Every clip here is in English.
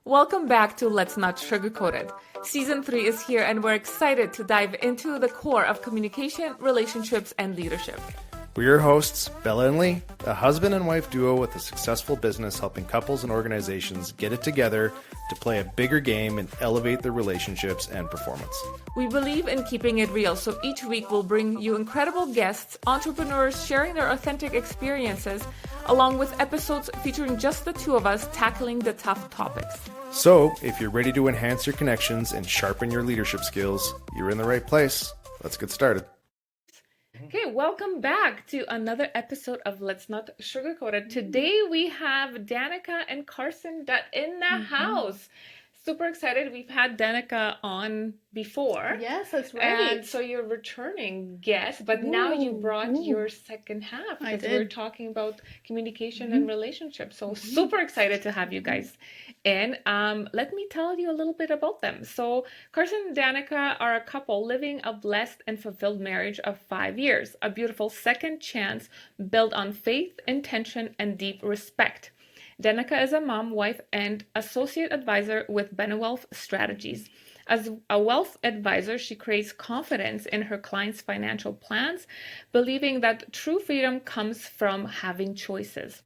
Welcome back to Let's Not Sugarcoat It. Season 3 is here and we're excited to dive into the core of communication, relationships, and leadership. We're your hosts, Bella and Lee, a husband and wife duo with a successful business helping couples and organizations get it together to play a bigger game and elevate their relationships and performance. We believe in keeping it real, so each week we'll bring you incredible guests, entrepreneurs sharing their authentic experiences, along with episodes featuring just the two of us tackling the tough topics. So, if you're ready to enhance your connections and sharpen your leadership skills, you're in the right place. Let's get started. Okay, welcome back to another episode of Let's Not Sugarcoat It. Today we have Danica and Carson Dutt in the house. Super excited. We've had Danica on before. Yes, that's right. And so you're returning guest, but now you brought your second half because we're talking about communication and relationships. So super excited to have you guys in. Let me tell you a little bit about them. So Carson and Danica are a couple living a blessed and fulfilled marriage of 5 years, a beautiful second chance built on faith, intention, and deep respect. Danica is a mom, wife, and associate advisor with Wealth Strategies. As a wealth advisor, she creates confidence in her clients' financial plans, believing that true freedom comes from having choices.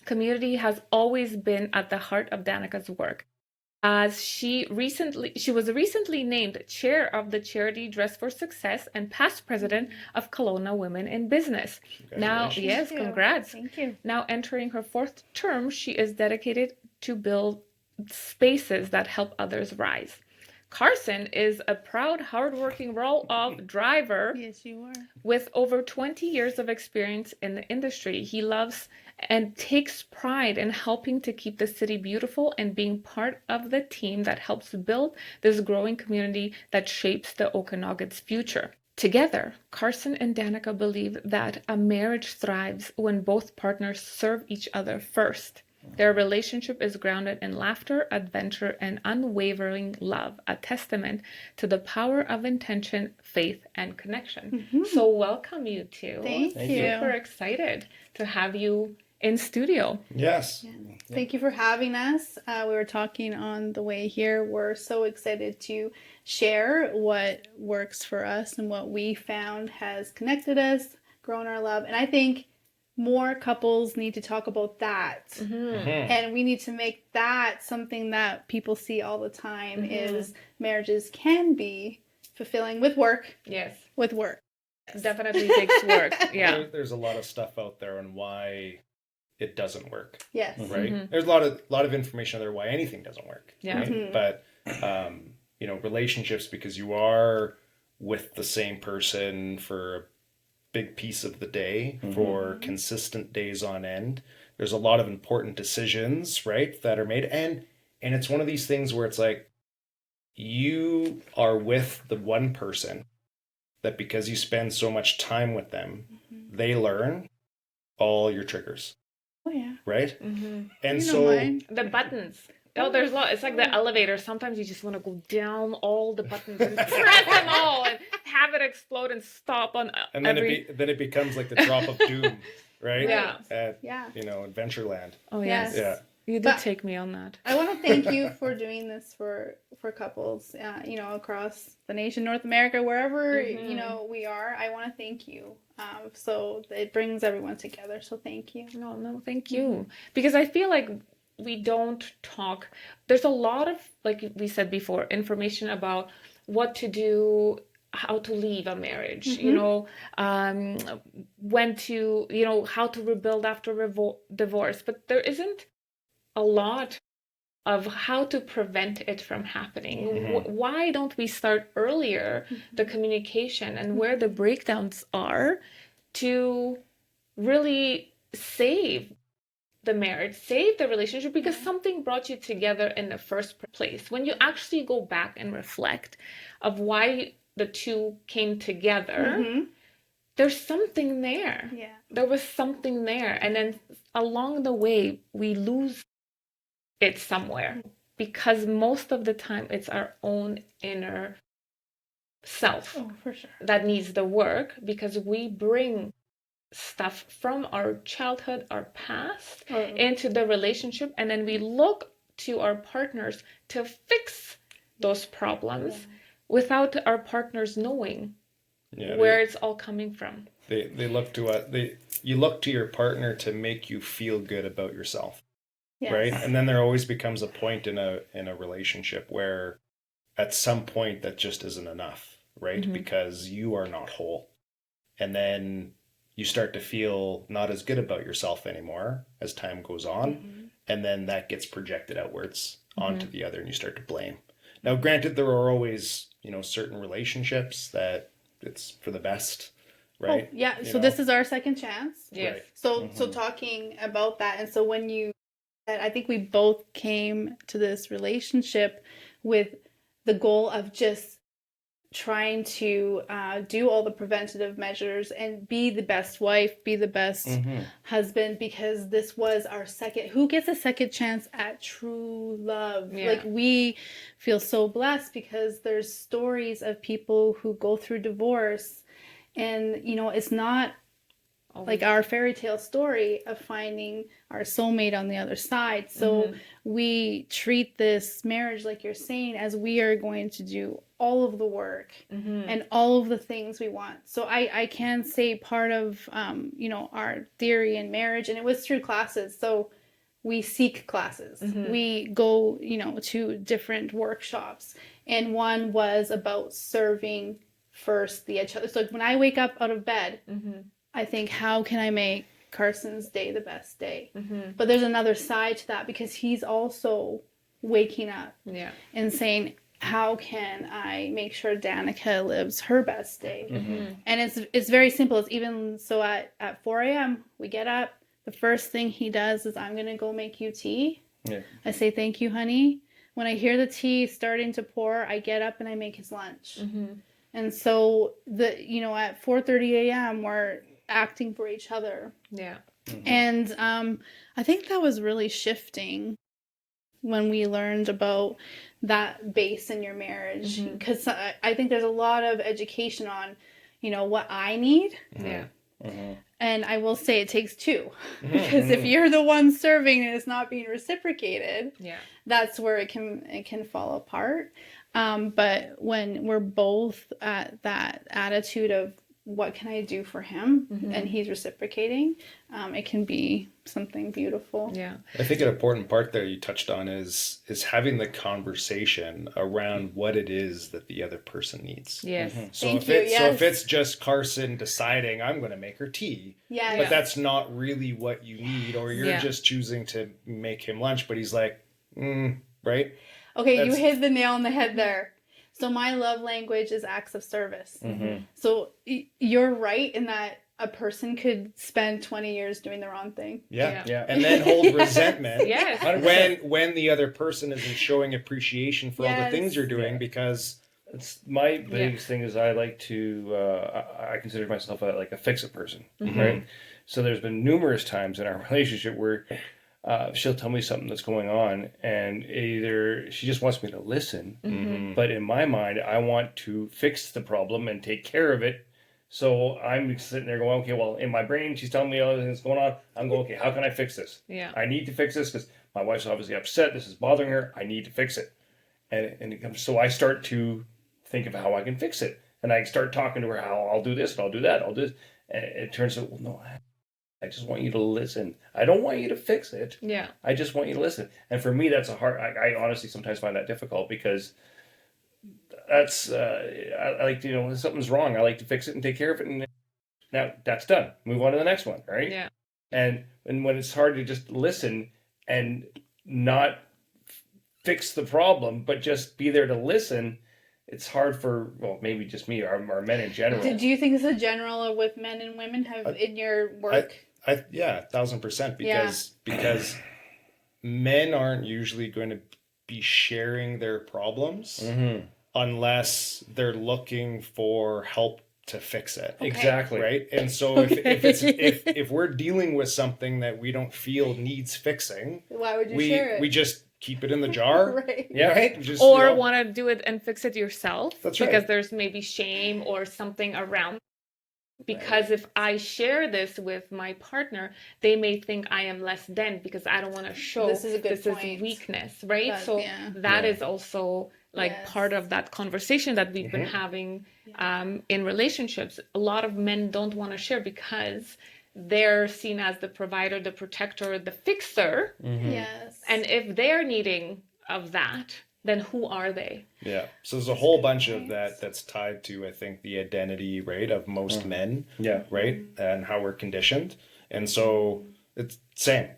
Community has always been at the heart of Danica's work. As she was recently named chair of the charity Dress for Success and past president of Kelowna Women in Business. Now, yes, congrats. Thank you. Now entering her 4th term, she is dedicated to build spaces that help others rise. Carson is a proud, hardworking roll-off driver. Yes, you are. With over 20 years of experience in the industry. He loves and takes pride in helping to keep the city beautiful and being part of the team that helps build this growing community that shapes the Okanagan's future. Together, Carson and Danica believe that a marriage thrives when both partners serve each other first. Their relationship is grounded in laughter, adventure, and unwavering love, a testament to the power of intention, faith, and connection. So welcome you two. Thank you. Super excited to have you in studio. Yes. Yeah. Thank you for having us. We were talking on the way here. We're so excited to share what works for us and what we found has connected us, grown our love. And I think more couples need to talk about that. And we need to make that something that people see all the time is marriages can be fulfilling with work. Yes. With work. Definitely takes work. Yeah. There's a lot of stuff out there on why it doesn't work. Yes. Right? There's a lot of information out there why anything doesn't work. Yeah. Right? But relationships, because you are with the same person for a big piece of the day for consistent days on end. There's a lot of important decisions, right, that are made. And it's one of these things where it's like you are with the one person that because you spend so much time with them, they learn all your triggers. Oh, yeah. Right? And The buttons. Oh, there's a lot. It's like the elevator. Sometimes you just want to go down all the buttons and press them all and have it explode and stop on and then it becomes like the drop of doom, right? Yeah. At Adventureland. Oh, yes. Yes. Yeah. You did take me on that. I want to thank you for doing this for couples, across the nation, North America, wherever, we are. I want to thank you. So it brings everyone together. So thank you. No, thank you. Because I feel like we don't talk. There's a lot of, like we said before, information about what to do, how to leave a marriage, when to, how to rebuild after divorce. But there isn't a lot of how to prevent it from happening. Why don't we start earlier, the communication and where the breakdowns are to really save the marriage, save the relationship, because something brought you together in the first place. When you actually go back and reflect of why the two came together, there's something there. Yeah. There was something there. And then along the way, we lose it somewhere because most of the time it's our own inner self for sure. that needs the work, because we bring stuff from our childhood, our past, into the relationship, and then we look to our partners to fix those problems without our partners knowing where it's all coming from. They look to you look to your partner to make you feel good about yourself. Yes. Right? And then there always becomes a point in a relationship where at some point that just isn't enough, right? Mm-hmm. Because you are not whole. And then you start to feel not as good about yourself anymore as time goes on. Mm-hmm. And then that gets projected outwards onto the other and you start to blame. Now, granted, there are always, certain relationships that it's for the best, right? Oh, yeah. So this is our second chance. Yes. Right. So talking about that. And so when you said, I think we both came to this relationship with the goal of just trying to do all the preventative measures and be the best wife, be the best husband, because this was our who gets a second chance at true love? Yeah. Like, we feel so blessed because there's stories of people who go through divorce and, it's not like our fairy tale story of finding our soulmate on the other side. So we treat this marriage, like you're saying, as we are going to do all of the work and all of the things we want. So I can say part of, our theory in marriage, and it was through classes. So we seek classes. We go, to different workshops. And one was about serving first each other. So when I wake up out of bed, I think, how can I make Carson's day the best day? But there's another side to that because he's also waking up and saying, how can I make sure Danica lives her best day? And it's very simple. It's even so at 4 a.m. we get up. The first thing he does is, I'm going to go make you tea. Yeah. I say, thank you, honey. When I hear the tea starting to pour, I get up and I make his lunch. And so at 4:30 a.m. we're acting for each other. Yeah. And I think that was really shifting when we learned about that base in your marriage, because I think there's a lot of education on what I need. Yeah. And I will say it takes two, because if you're the one serving and it's not being reciprocated, that's where it can fall apart. But when we're both at that attitude of, what can I do for him? And he's reciprocating, it can be something beautiful. Yeah. I think an important part there you touched on is having the conversation around what it is that the other person needs. Yes. So if it's just Carson deciding, I'm going to make her tea, but that's not really what you need, or you're just choosing to make him lunch, but he's like, right? Okay, you hit the nail on the head there. So my love language is acts of service. So you're right in that a person could spend 20 years doing the wrong thing. Yeah. And then hold resentment when the other person isn't showing appreciation for all the things you're doing, because... It's my biggest thing is I like to, I consider myself like a fix-it person, right? So there's been numerous times in our relationship where she'll tell me something that's going on, and either she just wants me to listen, but in my mind, I want to fix the problem and take care of it. So I'm sitting there going, okay, well, in my brain, she's telling me everything that's going on. I'm going, okay, how can I fix this? Yeah. I need to fix this because my wife's obviously upset. This is bothering her. I need to fix it. And it comes, so I start to think of how I can fix it. And I start talking to her how I'll do this and I'll do that. I'll do this. And it turns out, well, no, I just want you to listen. I don't want you to fix it. Yeah. I just want you to listen. And for me, that's I honestly sometimes find that difficult, because that's, I like to, if something's wrong, I like to fix it and take care of it. And now that's done. Move on to the next one, right? Yeah. And when it's hard to just listen and not fix the problem, but just be there to listen, it's hard for, well, maybe just me or men in general. Do you think it's a general with men and women in your work? Yeah, 1,000%, because men aren't usually going to be sharing their problems unless they're looking for help to fix it. Okay. Exactly. Right? And so if we're dealing with something that we don't feel needs fixing, why would you share it? We just keep it in the jar. Right. Yeah. Right? Just, or want to do it and fix it yourself. That's because right. There's maybe shame or something around Because if I share this with my partner, they may think I am less than because I don't want to show This is a good this point. is weakness, right? That- So yeah. that Yeah. is also like Yes. part of that conversation that we've been having in relationships. A lot of men don't want to share because they're seen as the provider, the protector, the fixer. Yes. And if they're needing of that, then who are they? Yeah. So there's a whole bunch of that that's tied to, I think, the identity, right, of most men. Yeah. Right. And how we're conditioned. And so it's same.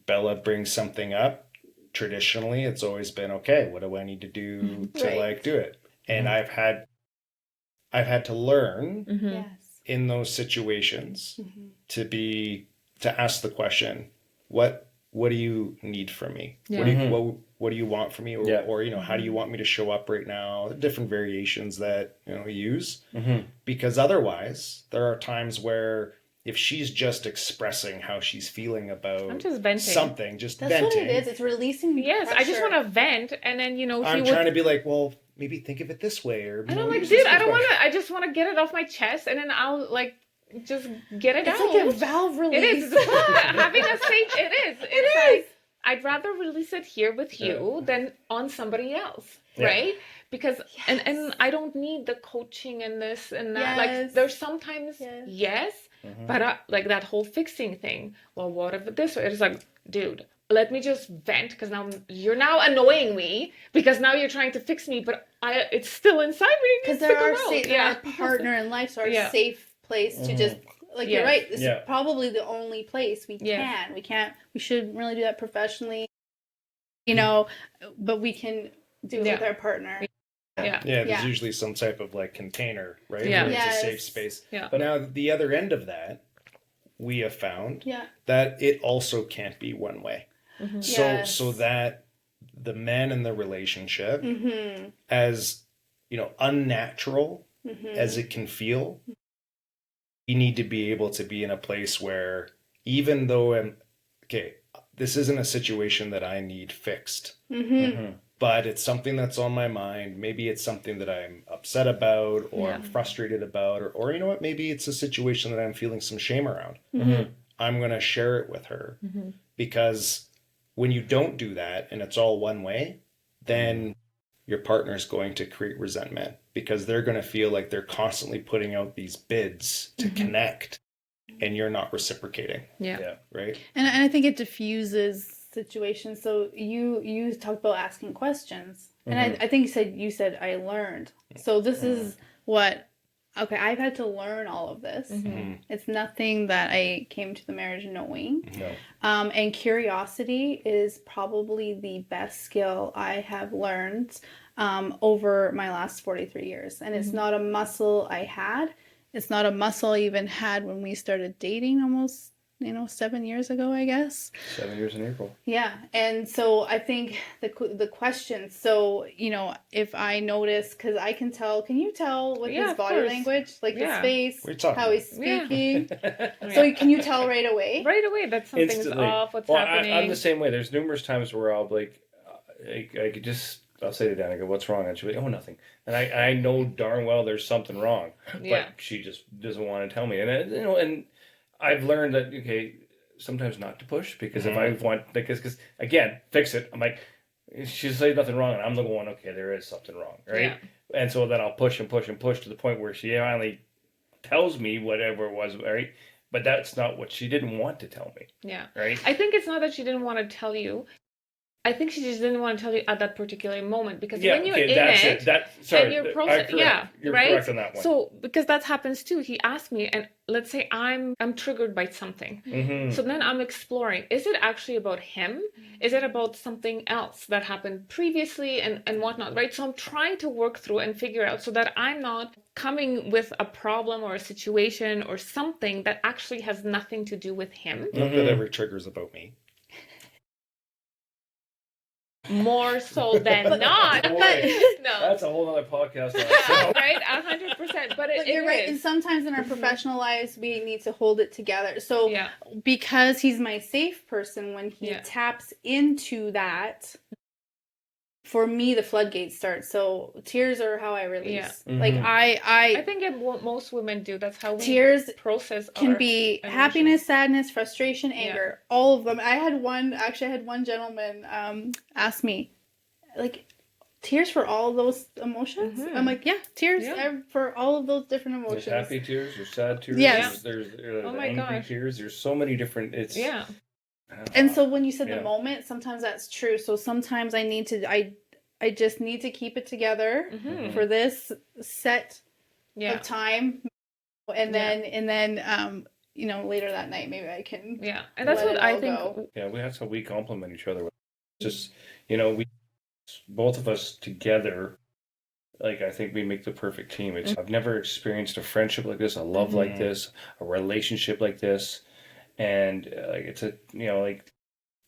Bella brings something up. Traditionally, it's always been, okay, what do I need to do to Right. like do it? And I've had to learn Yes. in those situations to ask the question, what do you need from me? Yeah. What do you want from me? Or, Yeah. or how do you want me to show up right now? Different variations that we use. Because otherwise there are times where if she's just expressing how she's feeling about I'm just venting. something, just That's venting. what it is. It's releasing Yes, I just pressure. want to vent, and then I'm trying to be like, well, maybe think of it this way, or And I'm like, use dude, this I don't perspective. want to. I just want to get it off my chest, and then I'll like just get it It's out. like a valve It release. is. It's fun. Having a safe. It is. It's like I'd rather release it here with you than on somebody else, Yeah. right? Because and I don't need the coaching and this and that. Like Yes. there's sometimes Yes. yes, but like that whole fixing thing. Well, what if this? It's like, dude. Let me just vent because now you're now annoying me because now you're trying to fix me, but it's still inside me. Because Because they're our partner in life, so our Yeah. safe place to just like Yes. you're right. This Yeah. is probably the only place we Yes. can. We can't. We shouldn't really do that professionally, but we can do it with our partner. Yeah. Yeah, there's Yeah. usually some type of like container, right? Yeah. Where it's Yes. a safe space. Yeah. But now the other end of that, we have found Yeah. that it also can't be one way. So Yes. so that the man in the relationship, Mm-hmm. as unnatural as it can feel, we need to be able to be in a place where even though this isn't a situation that I need fixed. But it's something that's on my mind. Maybe it's something that I'm upset about or I'm frustrated about, or you know what, maybe it's a situation that I'm feeling some shame around. I'm going to share it with her because when you don't do that and it's all one way, then your partner's going to create resentment because they're going to feel like they're constantly putting out these bids to connect and you're not reciprocating. Yeah. Right? And I think it diffuses situations. So you talked about asking questions, and I think you said I learned. So this is what. Okay, I've had to learn all of this. It's nothing that I came to the marriage knowing. No. And curiosity is probably the best skill I have learned over my last 43 years. And it's not a muscle I had. It's not a muscle I even had when we started dating almost 7 years ago, I guess. 7 years in April. Yeah. And so I think the questions, so, if I notice, because I can tell, can you tell with his of body course. language, like his Yeah. face, What are you talking how he's speaking? So can you tell right away? Right away that something's Instantly. off, what's Well, happening. I'm the same way. There's numerous times where I'll I could just, I'll say to Danica, what's wrong? And she'll be, oh, nothing. And I know darn well there's something wrong, Yeah. but she just doesn't want to tell me. And and I've learned that sometimes not to push because if I want, because again, fix it. I'm like, she'll say nothing wrong, and I'm the one. Okay, there is something wrong, right? Yeah. And so then I'll push and push and push to the point where she finally tells me whatever it was, right? But that's not what she didn't want to tell me, Yeah. right? I think it's not that she didn't want to tell you. I think she just didn't want to tell you at that particular moment because when you're in that's it, sorry, and you're correct. You're right. correct on that one. So because that happens too. He asked me, and let's say I'm triggered by something. So then I'm exploring. Is it actually about him? Is it about something else that happened previously and whatnot? Right. So I'm trying to work through and figure out so that I'm not coming with a problem or a situation or something that actually has nothing to do with him. Not that every trigger's about me. More so than not. Boy, No. That's a whole other podcast. Yeah, right? 100%. But it You're right. And is. sometimes in our professional lives, we need to hold it together. So Yeah. because he's my safe person, when he Yeah. taps into that for me, the floodgates start. So tears are how I release. Yeah. Like I think most women do. That's how we tears process can our be emotions. happiness, sadness, frustration, anger, Yeah. all of them. I had one gentleman ask me, like, tears for all of those emotions? Mhm. I'm like, yeah, tears Yeah. for all of those different There's emotions. happy tears, there's sad tears, Yes. there's Oh my angry gosh. tears. There's so many different. It's Yeah. And so when you said Yeah. the moment, sometimes that's true. So sometimes I just need to keep it together Mhm. for this set Yeah. of time, and Yeah. then you know, later that night maybe I can Yeah. And that's let what it I all think. go. Yeah, that's how we complement each other. Just, you know, we both of us together, like, I think we make the perfect team. It's I've never experienced a friendship like this, a love like this, a relationship like this, and like it's a, you know, like,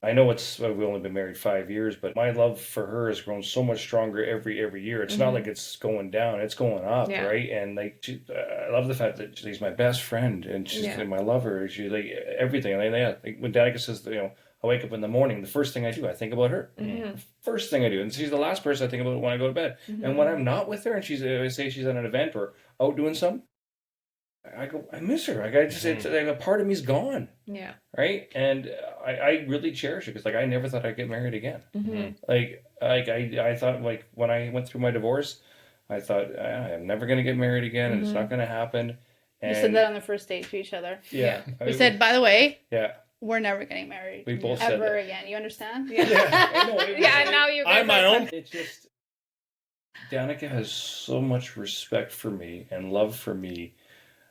I know we've only been married 5 years, but my love for her has grown so much stronger every year. It's not like it's going down; it's going up, Yeah. right? And like, I love the fact that she's my best friend, and she's Yeah. my lover. She's like everything. And yeah, like when Danica says, you know, I wake up in the morning, the first thing I do, I think about her. Mhm. The first thing I do, and she's the last person I think about when I go to bed. And when I'm not with her, and I say she's at an event or out doing something, I go, I miss her. Like, I just, it's like a part of me's gone, Yeah. right? And I really cherish it because, like, I never thought I'd get married again. Mhm. Like I thought, like, when I went through my divorce, I thought I'm never gonna get married again, and it's not gonna happen. And You said that on the first date to each other. yeah, We said, by the way, yeah, we're never getting married. we both said Ever that. again. You understand? Yeah. I know, it was- Yeah. And now you guys I'm my are own. It's just Danica has so much respect for me and love for me.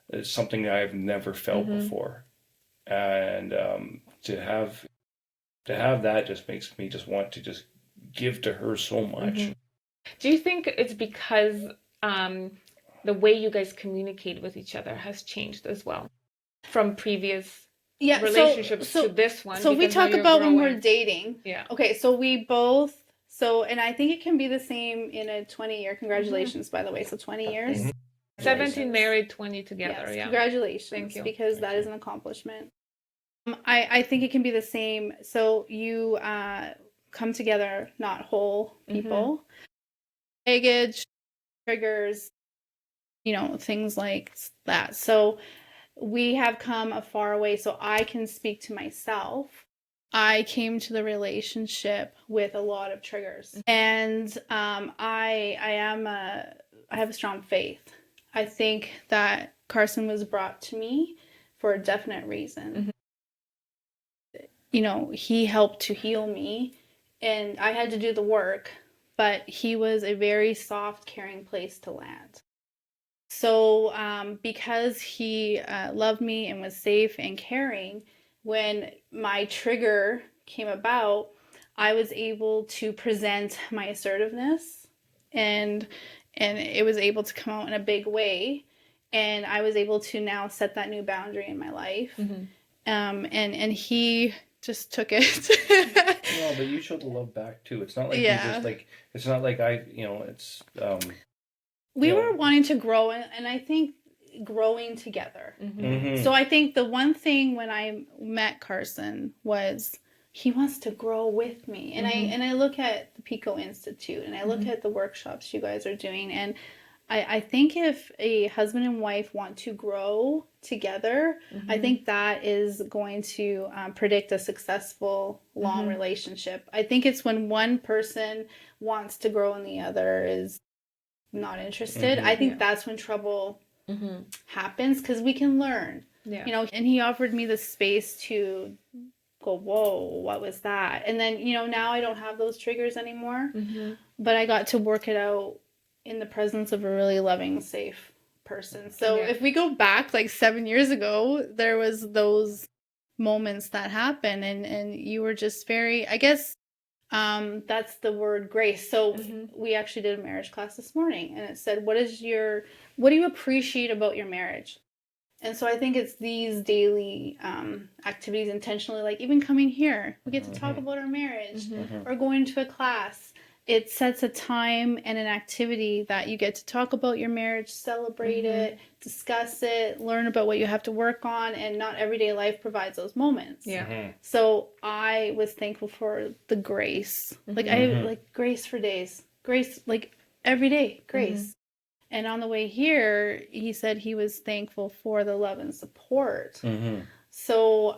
It's something I've never felt before, and to have that just makes me just want to just give to her so much. Do you think it's because the way you guys communicate with each other has changed as well from previous Yeah. relationships to this one? So we because now talk you're about when we're growing. dating. Yeah. Okay, so we both. So, and I think it can be the same in a 20-year. Congratulations, by the way. So 20 years. 17 married, 20 together. Yes, Yeah. congratulations. Thank you. Because that is an accomplishment. I think it can be the same. So you come together, not whole people. Baggage, triggers, you know, things like that. So we have come a far way. So I can speak to myself. I came to the relationship with a lot of triggers, and I have a strong faith. I think that Carson was brought to me for a definite reason. You know, he helped to heal me, and I had to do the work, but he was a very soft, caring place to land. So because he loved me and was safe and caring, when my trigger came about, I was able to present my assertiveness, and it was able to come out in a big way, and I was able to now set that new boundary in my life. And he just took it. No, but you showed the love back too. It's not like you Yeah. just like. It's not like I. You know. It's. We Yeah. were wanting to grow, and I think growing together. Mhm. So I think the one thing when I met Carson was he wants to grow with me. And I look at the Pico Institute, and I look at the workshops you guys are doing, and I think if a husband and wife want to grow together, I think that is going to predict a successful, long relationship. I think it's when one person wants to grow and the other is not interested. I think that's when trouble happens, because we can learn. Yeah. You know, and he offered me the space to go, whoa, what was that? And then, you know, now I don't have those triggers anymore, but I got to work it out in the presence of a really loving, safe person. So Yeah. if we go back like 7 years ago, there was those moments that happened, and you were just very, I guess, that's the word, grace. So we actually did a marriage class this morning, and it said, what do you appreciate about your marriage? And so I think it's these daily activities, intentionally, like even coming here, we get to talk about our marriage, or going to a class, it sets a time and an activity that you get to talk about your marriage, celebrate it, discuss it, learn about what you have to work on, and not everyday life provides those moments. Yeah. So I was thankful for the grace. Like grace for days. Grace like every day, grace. And on the way here, he said he was thankful for the love and support. So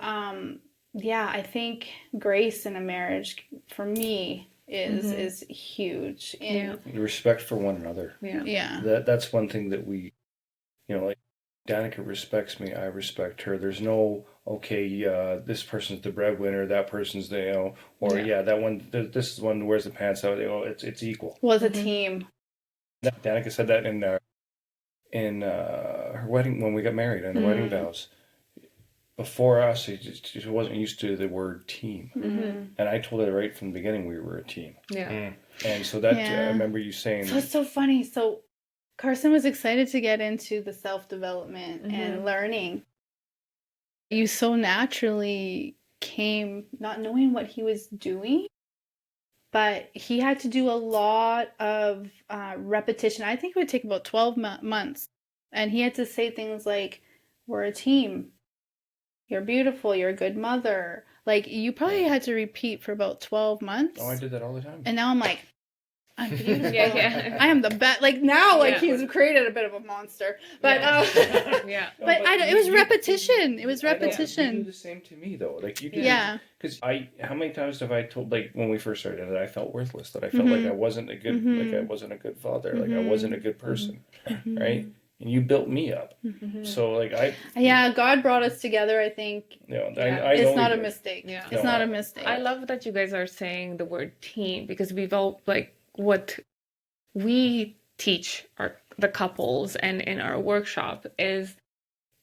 yeah, I think grace in a marriage for me is huge. And Respect for one another. yeah. That's one thing that we, like Danica respects me, I respect her. There's no, okay, this person's the breadwinner, that person's the, or that one, this is the one who wears the pants out. It's equal. Well, it's a team. Danica said that in her wedding, when we got married, in her wedding vows. Before us, she wasn't used to the word team. And I told her right from the beginning we were a team. And so that, I remember you saying... So it's so funny. So Carson was excited to get into the self-development and learning. You so naturally came not knowing what he was doing, but he had to do a lot of repetition. I think it would take about 12 months. And he had to say things like, we're a team. You're beautiful. You're a good mother. Like, you probably had to repeat for about 12 months. Oh, I did that all the time. And now I'm like, I'm beautiful. I am the best. Like, now, like, he's created a bit of a monster. But, but it was repetition. It was repetition. You do the same to me, though. Like, you do. Yeah. Because how many times have I told, like, when we first started, that I felt worthless, that I felt like I wasn't a good, like, I wasn't a good father, like, I wasn't a good person, right? And you built me up. So, like, God brought us together, I think. It's not a mistake. It's not a mistake. I love that you guys are saying the word team, because we've all, like, what we teach the couples and in our workshop is,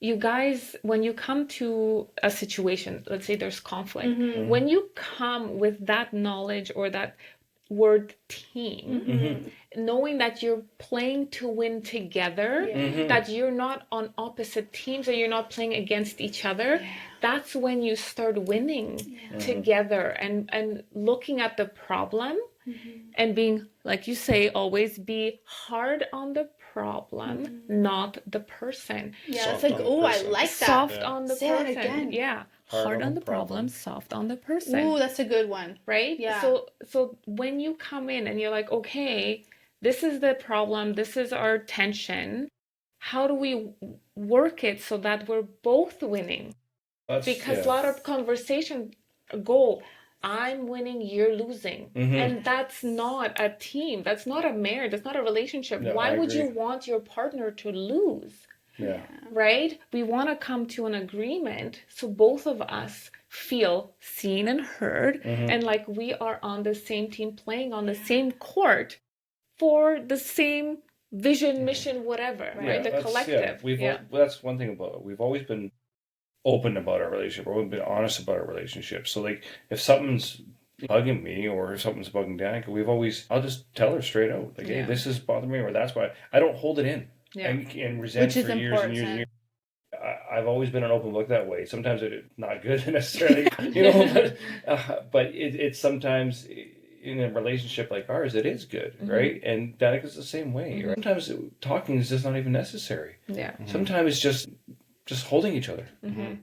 you guys, when you come to a situation, let's say there's conflict, when you come with that knowledge or that word team, knowing that you're playing to win together, that you're not on opposite teams, or you're not playing against each other, that's when you start winning together and looking at the problem and being, like you say, always be hard on the problem, not the person. It's like, oh, I like that. Soft on the Say person. that again. Yeah. Hard on the problem, soft on the person. Ooh, that's a good one. Right? Yeah. So when you come in and you're like, okay, this is the problem, this is our tension, how do we work it so that we're both winning? Because a lot of conversation go, I'm winning, you're losing. And that's not a team. That's not a marriage. That's not a relationship. No, Why I would agree. you want your partner to lose? Yeah. Right? We want to come to an agreement so both of us feel seen and heard, and like we are on the same team, playing on the same court for the same vision, mission, whatever, right? The collective. That's one thing about it. We've always been open about our relationship, or we've been honest about our relationship. So, like, if something's bugging me or something's bugging Danica, I'll just tell her straight out, like, hey, this is bothering me, or that's why. I don't hold it in and resent for years and years and years. I've always been an open book that way. Sometimes it's not good necessarily, but it's sometimes in a relationship like ours, it is good, right? And Danica's the same way. Right? Sometimes talking is just not even necessary. Yeah. Sometimes it's just holding each other.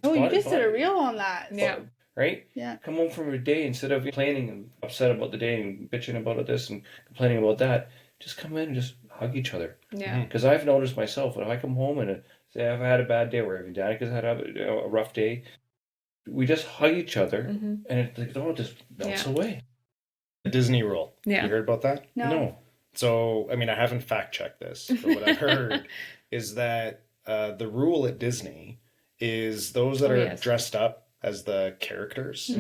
Oh, you just did a reel on that. Yeah. Right? Yeah. Come home from your day, instead of complaining and upset about the day and bitching about this and complaining about that, just come in and just hug each other. Yeah. Because I've noticed myself, when I come home and say I've had a bad day, or if Danica's had a rough day, we just hug each other, and it all just melts away. The Disney rule. Yeah. You heard about that? No. So, I mean, I haven't fact checked this, but what I've heard is that the rule at Disney is those that are dressed up as the characters,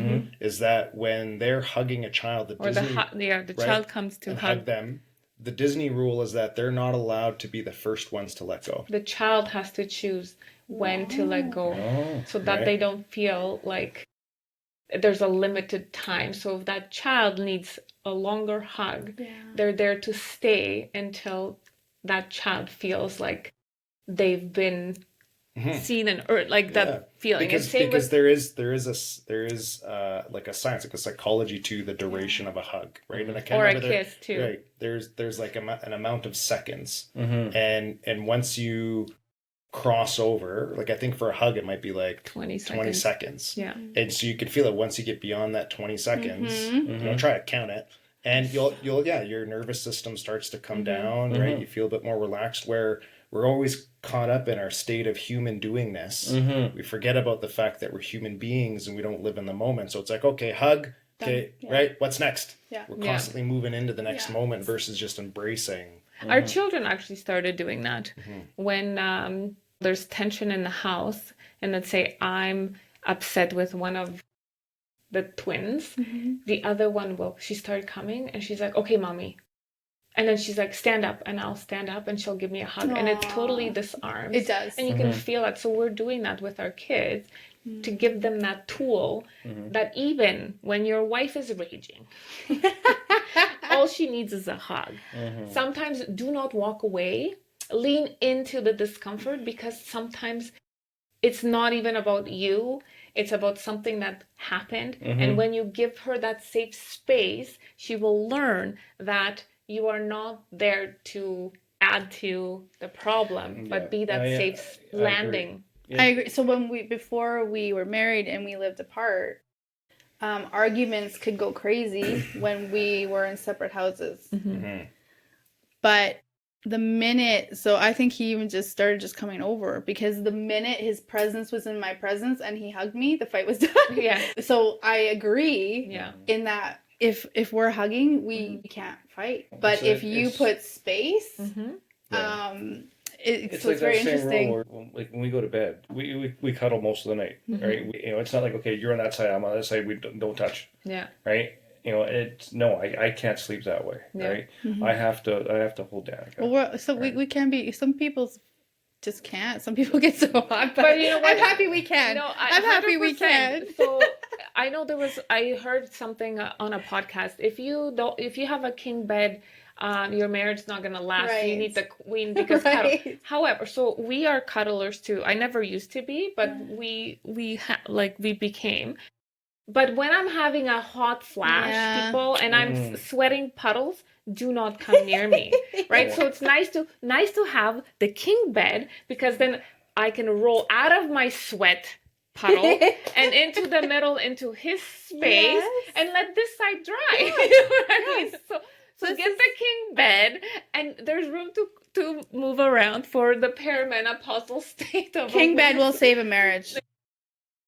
is that when they're hugging a child, the child comes to hug them, the Disney rule is that they're not allowed to be the first ones to let go. The child has to choose when to let go, so that they don't feel like there's a limited time. So if that child needs a longer hug, they're there to stay until that child feels like they've been seen and or like that feeling. Because and same because with, there is like a science, like a psychology to the duration of a hug, right? And I can't or a remember kiss too. right. There's like an amount of seconds, and once you cross over, like I think for a hug it might be like 20 20 seconds. seconds. Yeah. And so you can feel it once you get beyond that 20 seconds. Don't try to count it. And you'll your nervous system starts to come down, right? You feel a bit more relaxed, where we're always caught up in our state of human doingness. We forget about the fact that we're human beings and we don't live in the moment. So it's like, okay, hug, okay, right? What's next? Yeah. We're constantly moving into the next moment versus just embracing. Our children actually started doing that when there's tension in the house, and let's say I'm upset with one of the twins, the other one she started coming and she's like, okay, mommy. And then she's like, stand up, and I'll stand up and she'll give me a hug. And it totally disarms. It does. And you can feel it. So we're doing that with our kids to give them that tool that even when your wife is raging, all she needs is a hug. Sometimes do not walk away. Lean into the discomfort, because sometimes it's not even about you. It's about something that happened. And when you give her that safe space, she will learn that you are not there to add to the problem, but be that safe landing. I agree. So before we were married and we lived apart, arguments could go crazy when we were in separate houses. But the minute, so I think he even just started just coming over, because the minute his presence was in my presence and he hugged me, the fight was done. Yeah. So I agree in that if we're hugging, we can't fight. But if you put space, it's like very that same interesting. rule where, like when we go to bed, we cuddle most of the night, right? It's not like, okay, you're on that side, I'm on this side, we don't touch, right? I can't sleep that way, right? I have to hold Danica. Well, we can be. Some people just can't. Some people get so hot, but you know what? I'm happy we can. No, I'm happy we can. So I know I heard something on a podcast. If you have a king bed, your marriage is not gonna last. Right. You need the queen because cuddle. However, so we are cuddlers too. I never used to be, but we became. But when I'm having a hot flash, people, and I'm sweating puddles, do not come near me, right? So it's nice to have the king bed, because then I can roll out of my sweat puddle and into the middle, into his space, and let this side dry. You know what I mean? So get the king bed, and there's room to move around for the perimenopausal state of king bed will save a marriage.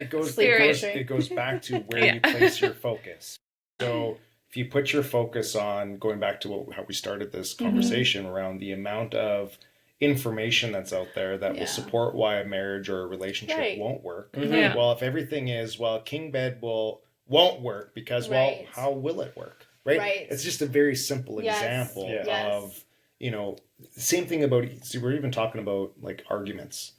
It goes back to where you place your focus. So if you put your focus on, going back to how we started this conversation, around the amount of information that's out there that will support why a marriage or a relationship won't work. Well, if everything is, king bed won't work because, how will it work? Right? It's just a very simple example of, same thing about, we're even talking about like arguments.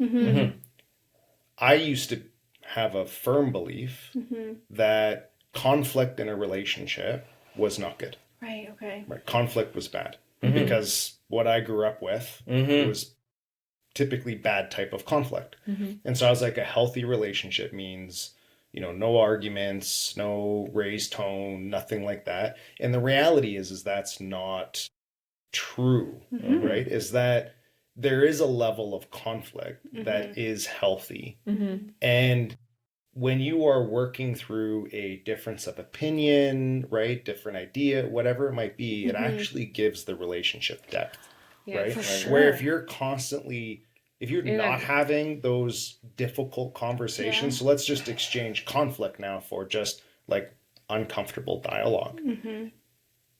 I used to have a firm belief that conflict in a relationship was not good. Right, okay. Right, conflict was bad because what I grew up with was typically bad type of conflict. And so I was like, a healthy relationship means, no arguments, no raised tone, nothing like that. And the reality is that's not true, right? Is that there is a level of conflict that is healthy. And when you are working through a difference of opinion, right, different idea, whatever it might be, it actually gives the relationship depth, right? For sure. Where if you're not having those difficult conversations, so let's just exchange conflict now for just like uncomfortable dialogue.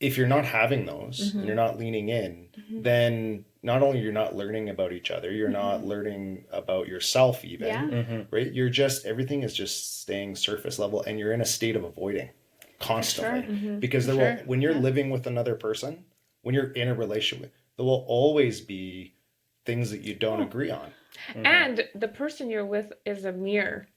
If you're not having those and you're not leaning in, then not only you're not learning about each other, you're not learning about yourself even, right? Everything is just staying surface level, and you're in a state of avoiding constantly. Because when you're living with another person, when you're in a relationship, there will always be things that you don't agree on. And the person you're with is a mirror.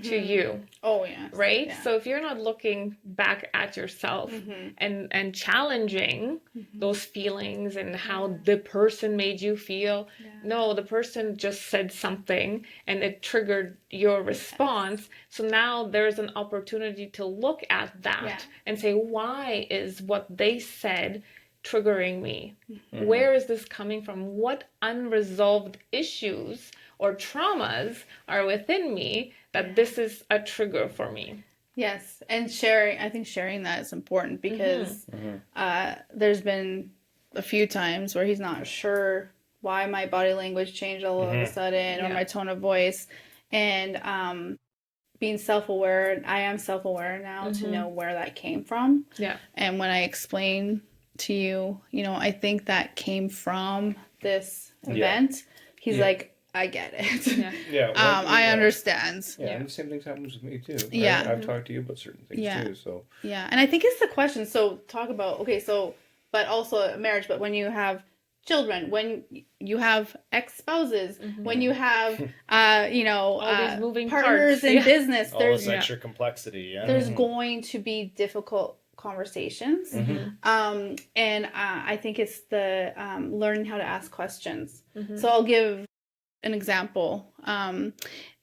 to you. Oh, yeah. Right? Yeah. So if you're not looking back at yourself and challenging those feelings and how the person made you feel, no, the person just said something and it triggered your response. So now there's an opportunity to look at that and say, why is what they said triggering me? Where is this coming from? What unresolved issues or traumas are within me that this is a trigger for me? Yes, and I think sharing that is important because there's been a few times where he's not sure why my body language changed all of a sudden or my tone of voice. And being self-aware, I am self-aware now to know where that came from. Yeah. And when I explain to you, I think that came from this event, he's like, I get it. Yeah. I understand. Yeah, and the same thing happens with me too. Right? Yeah. I've talked to you about certain things too. So and I think it's the question. So talk about but also marriage. But when you have children, when you have ex-spouses, when you have all these moving partners parts in business, all this extra complexity. Yeah, there's going to be difficult conversations, and I think it's the learning how to ask questions. So I'll give an example.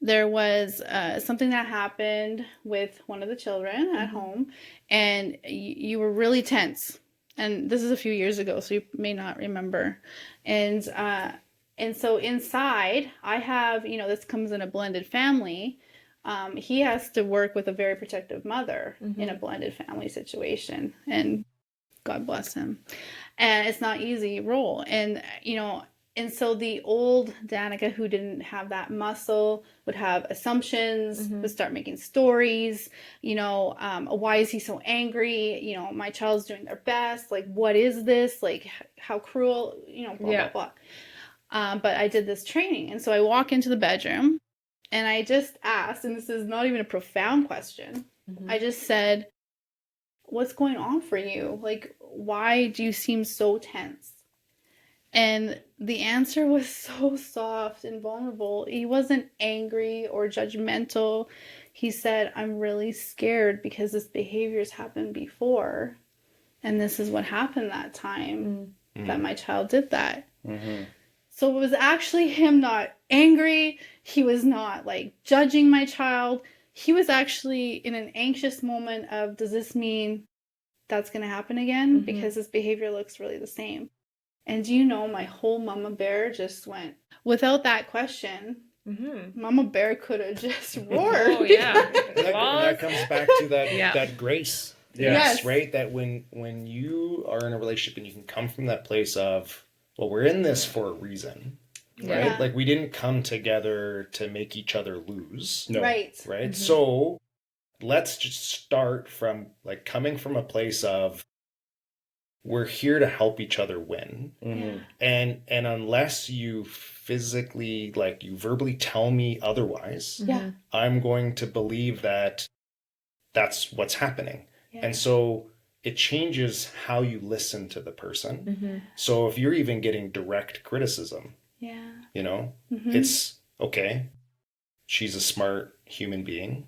There was something that happened with one of the children at home, and you were really tense. And this is a few years ago, so you may not remember. And so inside, I have, this comes in a blended family. He has to work with a very protective mother in a blended family situation, and God bless him. And it's not easy role. And so the old Danica, who didn't have that muscle, would have assumptions, would start making stories, why is he so angry? My child's doing their best. Like, what is this? Like, how cruel, blah, blah, blah. But I did this training. And so I walk into the bedroom and I just asked, and this is not even a profound question. I just said, what's going on for you? Like, why do you seem so tense? And the answer was so soft and vulnerable. He wasn't angry or judgmental. He said, I'm really scared because this behavior's happened before. And this is what happened that time that my child did that. So it was actually him not angry. He was not like judging my child. He was actually in an anxious moment of, does this mean that's going to happen again? Because this behavior looks really the same. And do you know, my whole mama bear just went, without that question, mama bear could have just roared. Oh, yeah. that comes back to that grace. Yes. Right? That when you are in a relationship and you can come from that place of, well, we're in this for a reason. Right? Yeah. Like, we didn't come together to make each other lose. no. Right. So let's just start from, like, coming from a place of, we're here to help each other win. And unless you physically, like, you verbally tell me otherwise, I'm going to believe that that's what's happening. And so it changes how you listen to the person. So if you're even getting direct criticism, it's okay, she's a smart human being.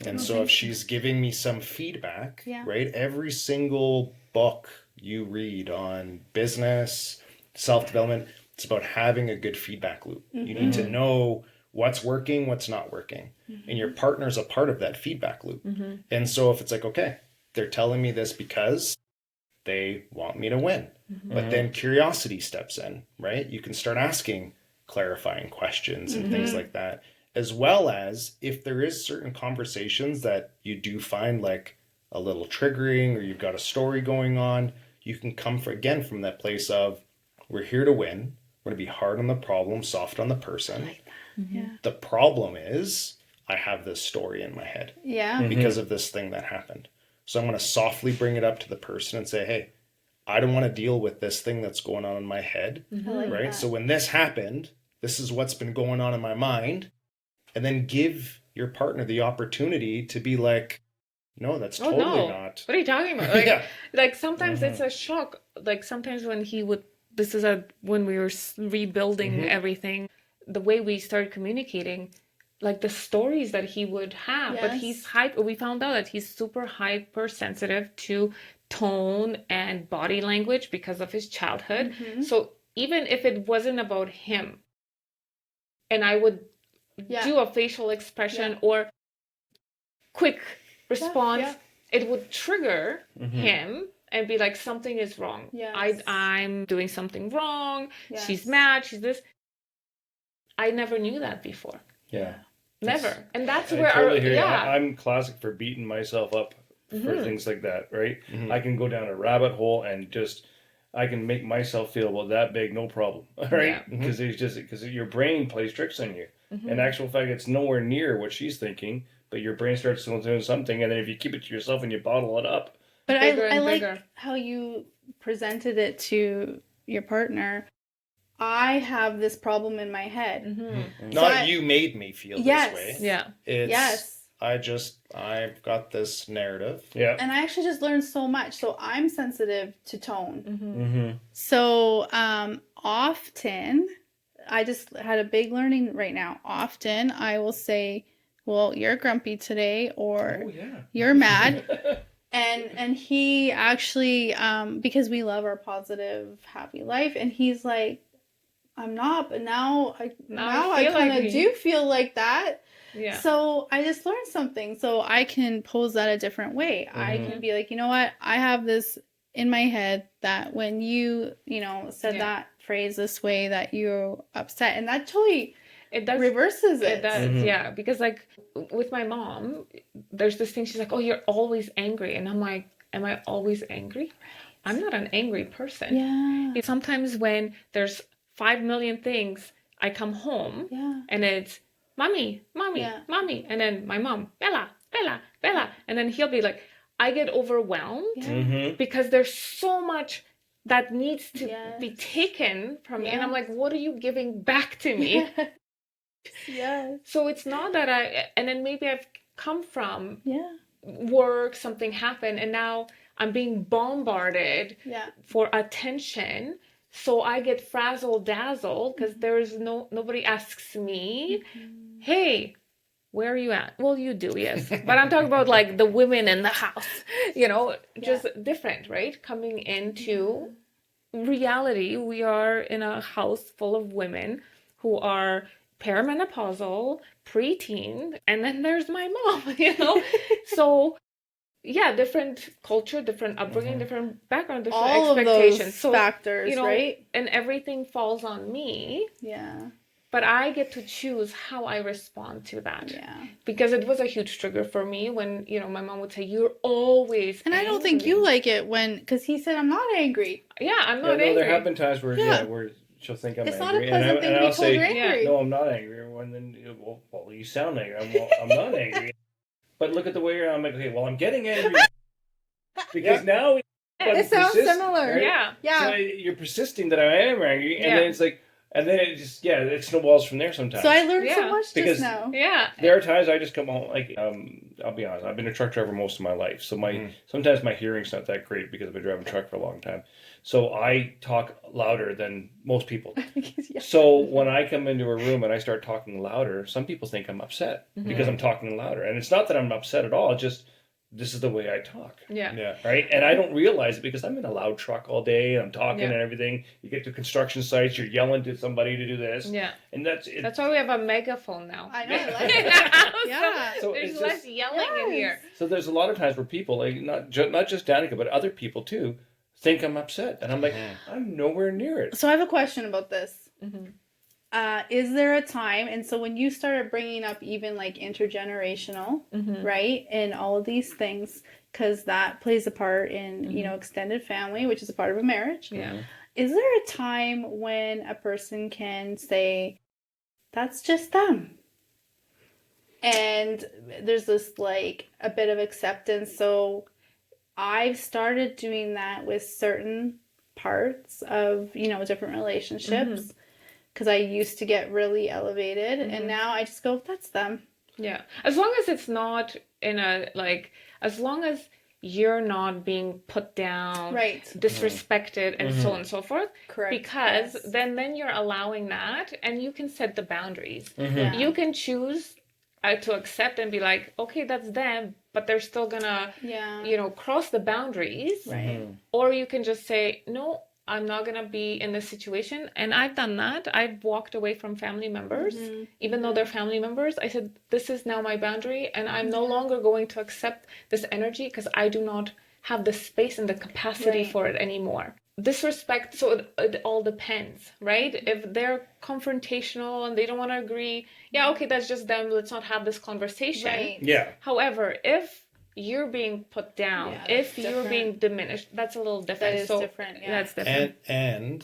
And so if she's giving me some feedback, right, every single book you read on business, self-development, it's about having a good feedback loop. You need to know what's working, what's not working. And your partner's a part of that feedback loop. And so if it's like, okay, they're telling me this because they want me to win. But then curiosity steps in, right? You can start asking clarifying questions and things like that. As well as, if there is certain conversations that you do find like a little triggering, or you've got a story going on, you can come from that place of, we're here to win. We're going to be hard on the problem, soft on the person. I like that. The problem is, I have this story in my head because of this thing that happened. So I'm going to softly bring it up to the person and say, hey, I don't want to deal with this thing that's going on in my head. Right? So when this happened, this is what's been going on in my mind. And then give your partner the opportunity to be like, no, that's totally not. What are you talking about? Like, like sometimes it's a shock. Like sometimes when when we were rebuilding everything, the way we started communicating, like the stories that he would have. But we found out that he's super hypersensitive to tone and body language because of his childhood. So even if it wasn't about him, and I would do a facial expression or quick response, it would trigger him and be like, something is wrong. I'm doing something wrong. She's mad. She's this. I never knew that before. Yeah. Never. And that's I where totally hear you. I'm classic for beating myself up for things like that, right? I can go down a rabbit hole and I can make myself feel about that big, no problem, right? Because because your brain plays tricks on you. In actual fact, it's nowhere near what she's thinking, but your brain starts doing something, and then if you keep it to yourself and you bottle it up. But I like how you presented it to your partner. I have this problem in my head. Not you made me feel this way. Yeah. I've got this narrative. Yeah. And I actually just learned so much. So I'm sensitive to tone. So often, I just had a big learning right now. Often I will say, well, you're grumpy today, or you're mad. And he actually, because we love our positive, happy life, and he's like, I'm not, but now I kind of do feel like that. Yeah. So I just learned something. So I can pose that a different way. I can be like, you know what? I have this in my head that when you said that phrase this way, that you're upset, and that totally reverses it. It does, yeah. Because like with my mom, there's this thing. She's like, "Oh, you're always angry," and I'm like, "Am I always angry? I'm not an angry person." Yeah. Sometimes when there's 5 million things, I come home and it's mommy, mommy, and then my mom, Bella, and then he'll be like, I get overwhelmed because there's so much that needs to be taken from me, and I'm like, what are you giving back to me? So it's not that and then maybe I've come from work, something happened, and now I'm being bombarded for attention. So I get frazzled dazzled because there's nobody asks me, hey, where are you at? Well, you do, yes. But I'm talking about like the women in the house, just different, right? Coming into reality, we are in a house full of women who are perimenopausal, preteen, and then there's my mom, So yeah, different culture, different upbringing, different background, different all expectations. Of those factors, right? And everything falls on me. Yeah. But I get to choose how I respond to that. Yeah. Because it was a huge trigger for me when, my mom would say, you're always And angry. I don't think you like it because he said, I'm not angry. Yeah, I'm not angry. There have been times where, where she'll think I'm angry. It's not a and pleasant thing to be I'll told say, you're angry. no, I'm not angry. And then, well, you sound angry. I'm not angry. But look at the way I'm like, okay, well, I'm getting angry. Because now it sounds similar. Right? Yeah. Yeah. So you're persisting that I am angry, and then it's like, and then it just, it snowballs from there sometimes. So I learned so much just now. Yeah. There are times I just come home, like, I'll be honest, I've been a truck driver most of my life. So sometimes my hearing's not that great because I've been driving a truck for a long time. So I talk louder than most people. So when I come into a room and I start talking louder, some people think I'm upset because I'm talking louder. And it's not that I'm upset at all. It's just, this is the way I talk. Yeah. Right? And I don't realize it because I'm in a loud truck all day and I'm talking and everything. You get to construction sites, you're yelling to somebody to do this. Yeah. And that's why we have a megaphone now. I know. I like it. Yeah. So there's less yelling in here. So there's a lot of times where people, like not just Danica, but other people too, think I'm upset. And I'm like, I'm nowhere near it. So I have a question about this. Is there a time, and so when you started bringing up even like intergenerational, right, and all of these things, because that plays a part in, extended family, which is a part of a marriage. Yeah. Is there a time when a person can say, that's just them? And there's this like a bit of acceptance. So I've started doing that with certain parts of, different relationships. Because I used to get really elevated, and now I just go, that's them. Yeah. As long as it's not as long as you're not being put down, disrespected, and so on and so forth. Correct. Because then you're allowing that, and you can set the boundaries. You can choose to accept and be like, okay, that's them, but they're still gonna, cross the boundaries. Right. Or you can just say, no, I'm not gonna be in this situation. And I've done that. I've walked away from family members, even though they're family members. I said, this is now my boundary, and I'm no longer going to accept this energy because I do not have the space and the capacity for it anymore. Disrespect, so it all depends, right? If they're confrontational and they don't want to agree, okay, that's just them, let's not have this conversation. Right. Yeah. However, if you're being put down, if you're being diminished, that's a little different. That is different. Yeah. That's different. And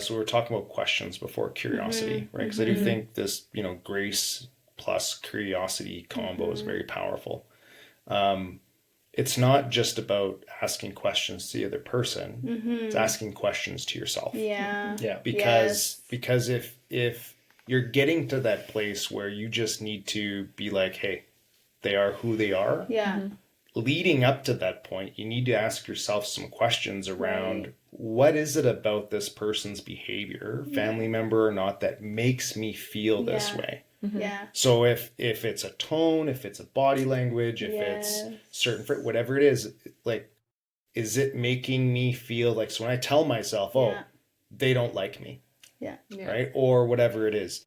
so we were talking about questions before curiosity, right? Because I do think this, grace plus curiosity combo is very powerful. It's not just about asking questions to the other person. It's asking questions to yourself. Yeah. Yeah. Because if you're getting to that place where you just need to be like, hey, they are who they are. Yeah. Leading up to that point, you need to ask yourself some questions around what is it about this person's behavior, family member or not, that makes me feel this way. Yeah. So if it's a tone, if it's a body language, if it's certain, whatever it is, like, is it making me feel like, so when I tell myself, they don't like me, right? Or whatever it is,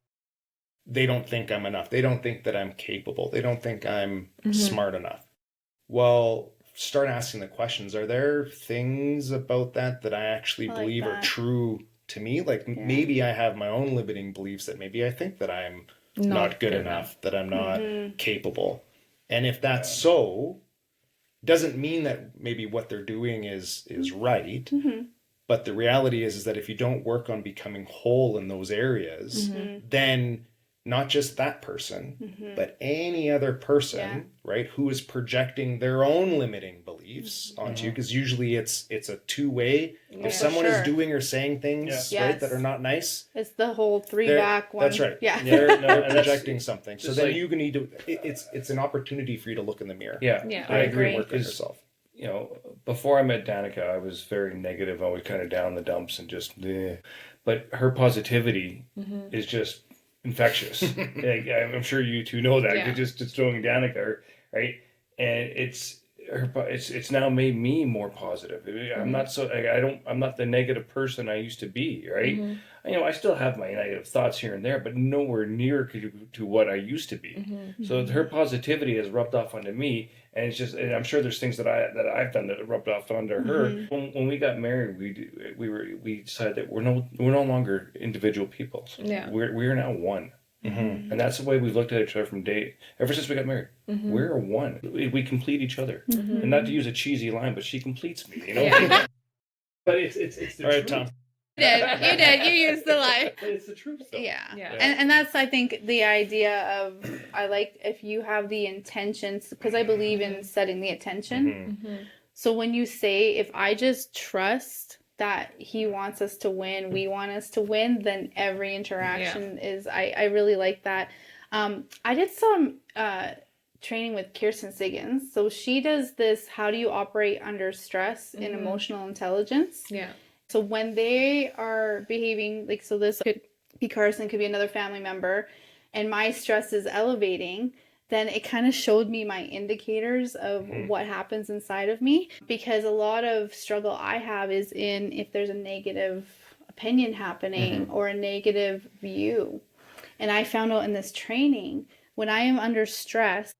they don't think I'm enough. They don't think that I'm capable. They don't think I'm smart enough. Well, start asking the questions. Are there things about that I actually believe are true to me? Like maybe I have my own limiting beliefs that maybe I think that I'm not good enough, that I'm not capable. And if that's so, doesn't mean that maybe what they're doing is right. But the reality is that if you don't work on becoming whole in those areas, then not just that person, but any other person, right, who is projecting their own limiting beliefs onto you, because usually it's a two-way. If someone is doing or saying things, right, that are not nice, it's the whole back one. That's right. Yeah, they're projecting something. So then like, you need to. It's an opportunity for you to look in the mirror. Yeah, I agree. Work on yourself. Before I met Danica, I was very negative, always kind of down in the dumps and just. Bleh. But her positivity is just infectious. I'm sure you two know that. You're just throwing Danica, right? And it's now made me more positive. I'm not I'm not the negative person I used to be, right? I still have my negative thoughts here and there, but nowhere near to what I used to be. So her positivity has rubbed off onto me, and it's just, and I'm sure there's things that I've done that rubbed off onto her. When we got married, we decided that we're no longer individual people. We're now one. And that's the way we've looked at each other ever since we got married. We're one. We complete each other. And not to use a cheesy line, but she completes me, But it's the All right, truth. Tom. You did. You used the line. But it's the truth, though. Yeah. Yeah. And that's, I think, the idea of, I like if you have the intentions, because I believe in setting the intention. So when you say, if I just trust that he wants us to win, we want us to win, then every interaction is, I really like that. I did some training with Kirsten Siggins. So she does this, how do you operate under stress in emotional intelligence? Yeah. So when they are behaving, like, so this could be Carson, could be another family member, and my stress is elevating, then it kind of showed me my indicators of what happens inside of me. Because a lot of struggle I have is in if there's a negative opinion happening or a negative view. And I found out in this training, when I am under stress,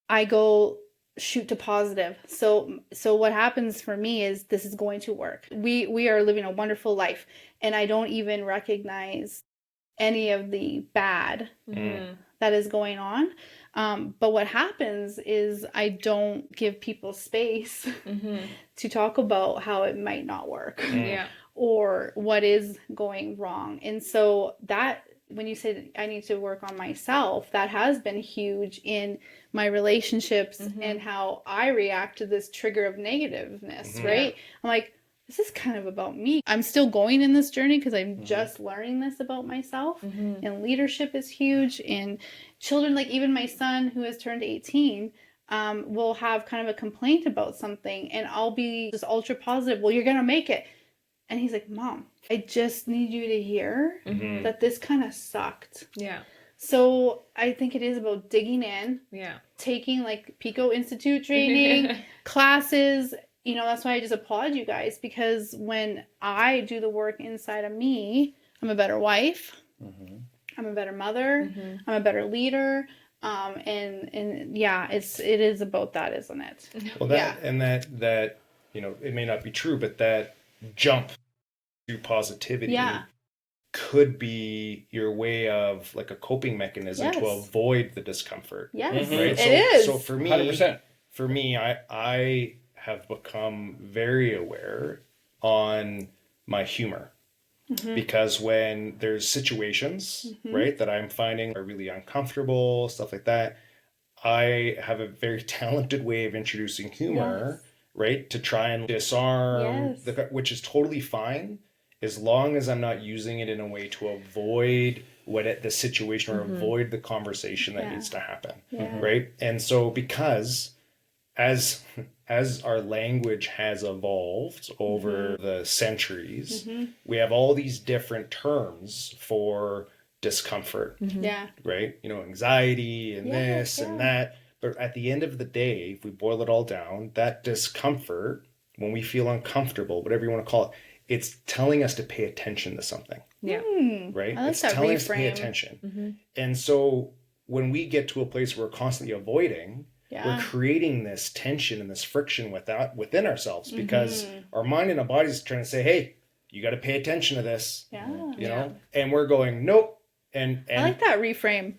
I go shoot to positive. So what happens for me is, this is going to work. We are living a wonderful life, and I don't even recognize any of the bad that is going on. But what happens is I don't give people space to talk about how it might not work or what is going wrong. And so that, when you say I need to work on myself, that has been huge in my relationships and how I react to this trigger of negativeness, right? I'm like, this is kind of about me. I'm still going in this journey because I'm just learning this about myself. And leadership is huge. And children, like even my son who has turned 18, will have kind of a complaint about something, and I'll be just ultra positive. Well, you're going to make it. And he's like, Mom, I just need you to hear that this kind of sucked. Yeah. So I think it is about digging in, Yeah. taking like Pico Institute training, classes. You know, that's why I just applaud you guys, because when I do the work inside of me, I'm a better wife. I'm a better mother. I'm a better leader. And yeah, it is about that, isn't it? Well, that you know, it may not be true, but that jump to positivity Yeah. could be your way of like a coping mechanism to Yes. avoid the discomfort. Yes, Right. it is. So for me, 100%. I have become very aware on my humor. Because when there's situations, right, that I'm finding are really uncomfortable, stuff like that, I have a very talented way of introducing humor, right, to try and disarm which is totally fine as long as I'm not using it in a way to avoid the situation or avoid the conversation that needs to happen, right? And so because as our language has evolved over the centuries, we have all these different terms for discomfort, Yeah. right? You know, anxiety and this and that. But at the end of the day, if we boil it all down, that discomfort, when we feel uncomfortable, whatever you want to call it, it's telling us to pay attention to something, Yeah. right? I like It's that telling us to pay reframe. attention. And so when we get to a place where we're constantly avoiding, we're creating this tension and this friction within ourselves because our mind and our body is trying to say, hey, you got to pay attention to this, you know? And we're going, nope. And I like that reframe.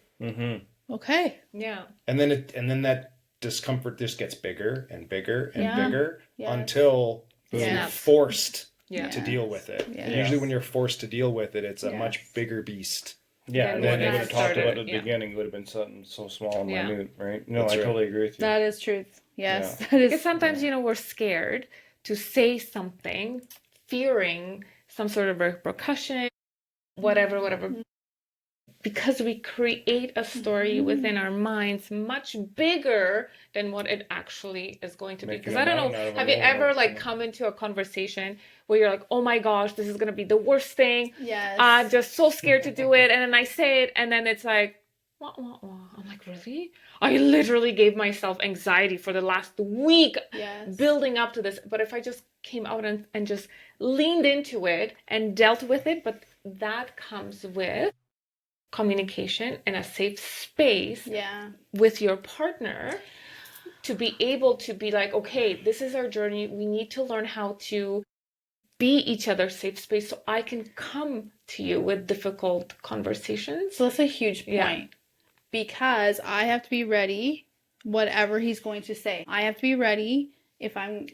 Okay. Yeah. and then that discomfort just gets bigger and bigger and bigger until you're Snaps. forced Yeah. to deal with it. Yeah. And usually when you're forced to deal with it, it's a much bigger beast. Yeah, and then when they it would have talked started, about it at the yeah. beginning, it would have been something so small and Yeah. minute, right? No, That's I right. totally agree with you. That is truth. Yes. Yeah. That is. Because sometimes, you know, we're scared to say something, fearing some sort of repercussion, whatever. Because we create a story within our minds much bigger than what it actually is going to be. Making Because a I don't mountain out know, of a have you ever molehill. like come into a conversation where you're like, oh my gosh, this is going to be the worst thing. Yes. I'm just so scared to do it. And then I say it, and then it's like, wah, wah, wah. I'm like, really? I literally gave myself anxiety for the last week building up to this. But if I just came out and just leaned into it and dealt with it, but that comes with communication in a safe space with your partner to be able to be like, okay, this is our journey. We need to learn how to be each other's safe space so I can come to you with difficult conversations. So that's a huge point. Yeah. Because I have to be ready, whatever he's going to say. I have to be ready if I'm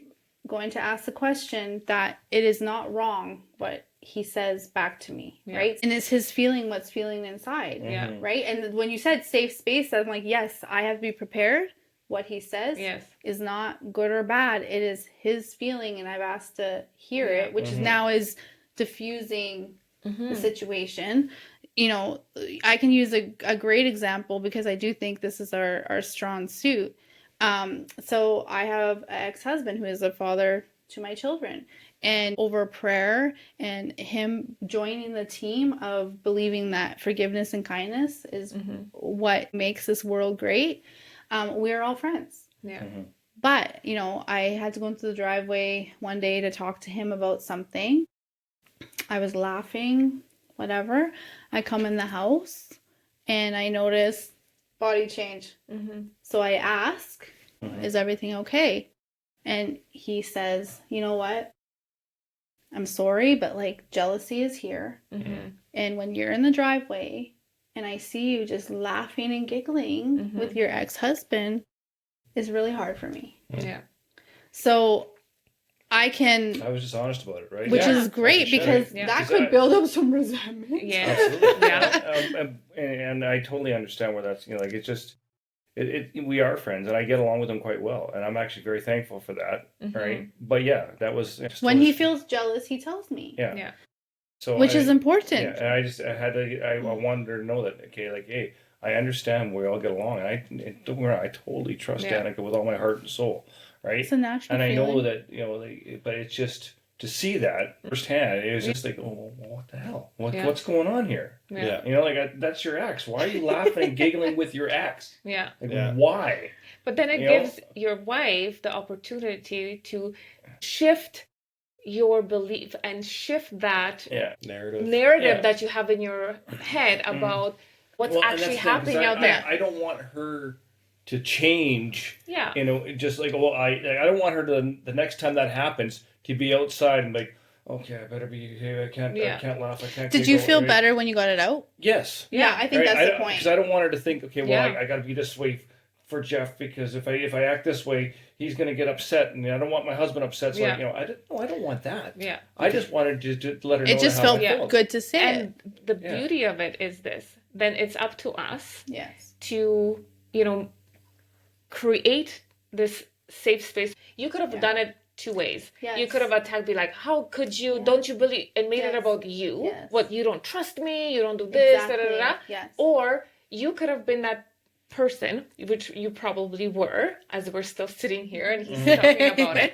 going to ask the question that it is not wrong what he says back to me, right? And it's his feeling what's feeling inside, right? And when you said safe space, I'm like, yes, I have to be prepared. What he says is not good or bad. It is his feeling, and I've asked to hear it, which is now is diffusing the situation. You know, I can use a great example because I do think this is our strong suit. So I have an ex-husband who is a father to my children, and over prayer and him joining the team of believing that forgiveness and kindness is what makes this world great. We're all friends. Yeah. But, you know, I had to go into the driveway one day to talk to him about something. I was laughing, whatever. I come in the house and I notice body change. So I ask, is everything okay? And he says, you know what? I'm sorry, but like jealousy is here. And when you're in the driveway and I see you just laughing and giggling with your ex-husband, it's really hard for me. Yeah. So I can, I was just honest about it, right? which Yeah. is great because Yeah. that could build up some resentment. Yeah. Absolutely. Yeah. And I totally understand where that's, you know, like it's just, we are friends and I get along with him quite well. And I'm actually very thankful for that. Right. But yeah, that was. Just When he feels jealous, he tells me. Yeah. Yeah. So which is important. Yeah. And I wanted her to know that, okay, like, hey, I understand we all get along. And don't worry, I totally trust Danica with all my heart and soul. Right. It's a natural and I know feeling. that, you know, but it's just, to see that firsthand, it was just like, oh, well, what the hell? Yeah. What's going on here? Yeah. You know, like that's your ex. Why are you laughing and giggling with your ex? Yeah. Like, Yeah. why? But then it You know? gives your wife the opportunity to shift your belief and shift that Yeah. narrative Yeah. that you have in your head about what's Well, and actually that's the thing, 'cause happening out there. I don't want her to change. Yeah. You know, just like, well, I don't want her to, the next time that happens, to be outside and like, okay, I better be here. I can't laugh. I can't. Did you feel better when you got it out? Yes. Yeah, I think that's the point. Because I don't want her to think, okay, well, Yeah. I got to be this way for Jeff, because if I act this way, he's going to get upset, and I don't want my husband upset. So, Yeah. you know, I don't want that. Yeah. I just wanted to let her know It just how felt I felt. good to say it. And the beauty of it is this. Then it's up to us Yes. to, create this safe space. You could have done it two ways. Yes. You could have attacked, be like, how could you, don't you believe, and made it Yes. about you. Yes. What, you don't trust me, you don't do this, Exactly. da, da, da, da. Yes. Or you could have been that person, which you probably were, as we're still sitting here and he's talking about it.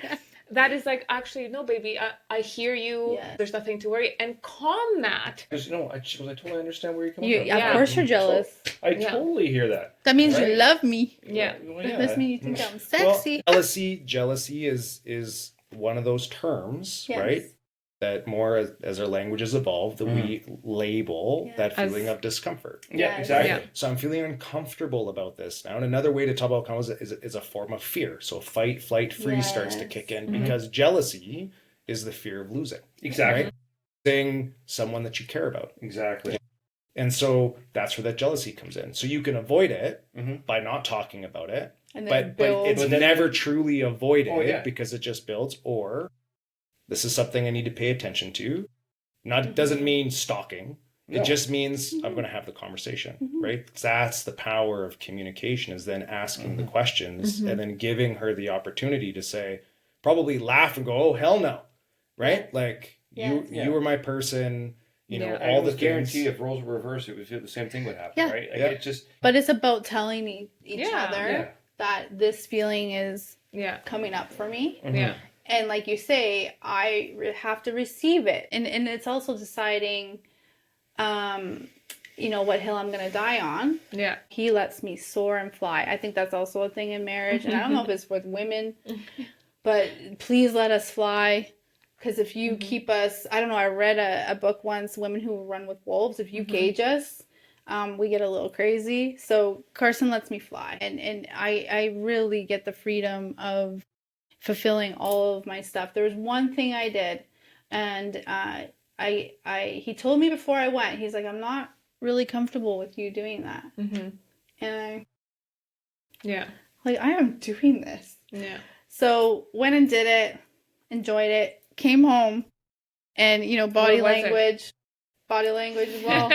That is like, actually, no, baby, I hear you. Yes. There's nothing to worry. And calm that. Because, I totally understand where you're coming from. Of course you're jealous. I totally hear that. That means Right? you love me. Yeah. Well, That must mean you think I'm Well, sexy. jealousy is one of those terms, Yes. right? That more as our languages evolve, that we label that As- feeling of discomfort. Yeah, Yes. exactly. Yeah. So I'm feeling uncomfortable about this now. And another way to talk about comfort is a form of fear. So fight, flight, freeze starts to Yes. kick in because jealousy is the fear of losing. Exactly. Right? Losing someone that you care about. Exactly. And so that's where that jealousy comes in. So you can avoid it Mhm. by not talking about it. And then But build. it's But then- never truly avoided Oh, yeah. because it just builds. Or this is something I need to pay attention to. Not doesn't mean stalking. No. It just means I'm going to have the conversation, right? That's the power of communication, is then asking the questions and then giving her the opportunity to say, probably laugh and go, oh, hell no, right? Like Yes. you were my person, you know, Yeah. all the guarantee things. if roles were reversed, it would feel the same thing would happen, Yeah. right? Like, Yeah. it just, But it's about telling each Yeah. other Yeah. that this feeling is Yeah. coming up for me. Yeah. And like you say, I have to receive it. And it's also deciding, what hill I'm going to die on. Yeah. He lets me soar and fly. I think that's also a thing in marriage. And I don't know if it's with women, but please let us fly. Because if you keep us, I don't know, I read a book once, Women Who Run with Wolves. If you gauge us, we get a little crazy. So Carson lets me fly. And I really get the freedom of fulfilling all of my stuff. There was one thing I did, and he told me before I went, he's like, I'm not really comfortable with you doing that. Mm-hmm. And Yeah. I am doing this. Yeah. So went and did it, enjoyed it, came home, and body What was it? language as well.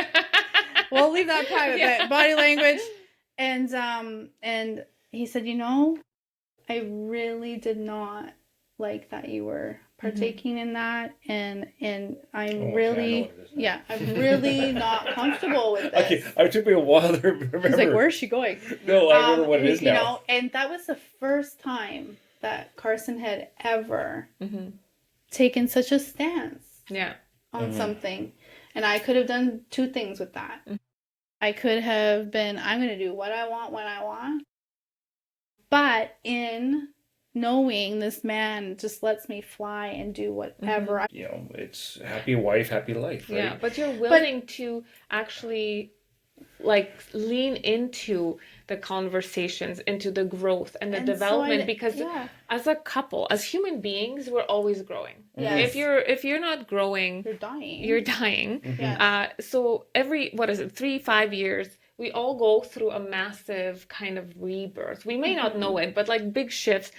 We'll leave that private, Yeah. but body language. And he said, I really did not like that you were partaking in that, and I'm okay, I know really, what it is now. I'm really not comfortable with this. okay, it took me a while to remember. He's like, where's she going? No, I remember what it is now. And that was the first time that Carson had ever Mm-hmm. taken such a stance Yeah. on something. And I could have done two things with that. I could have been, I'm going to do what I want when I want. But in knowing this man just lets me fly and do whatever It's happy wife, happy life, right? Yeah. But you're willing to actually lean into the conversations, into the growth and the And so development, I- because yeah. as a couple, as human beings, we're always growing. Yes. If you're not growing, You're dying. you're dying. Yes. So every 3-5 years, we all go through a massive kind of rebirth. We may not know it, but big shifts.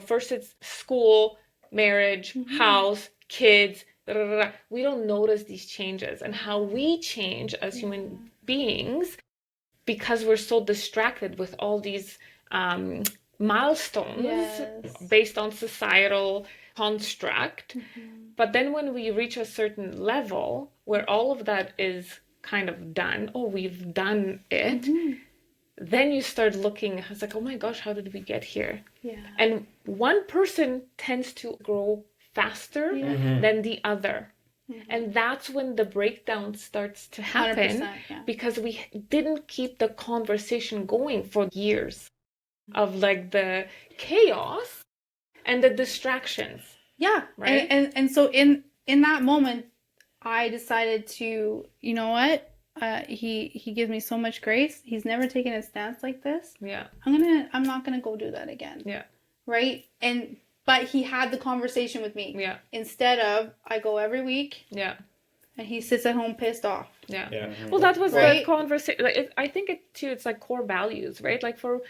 First it's school, marriage, house, kids. Da, da, da, da. We don't notice these changes and how we change as human beings because we're so distracted with all these milestones Yes. based on societal construct. But then when we reach a certain level where all of that is kind of done, we've done it, then you start looking, it's like, oh my gosh, how did we get here? Yeah. And one person tends to grow faster than the other. And that's when the breakdown starts to happen 100%, yeah. because we didn't keep the conversation going for years of like the chaos and the distractions. Yeah. Right? And so in that moment, I decided to, you know what? He gives me so much grace. He's never taken a stance like this. Yeah. I'm not gonna go do that again. Yeah. Right? But he had the conversation with me. Yeah. Instead of I go every week. Yeah. And he sits at home pissed off. Yeah. Yeah. Well, that was Right. the conversation. Like, I think it too. It's like core values, right? Like for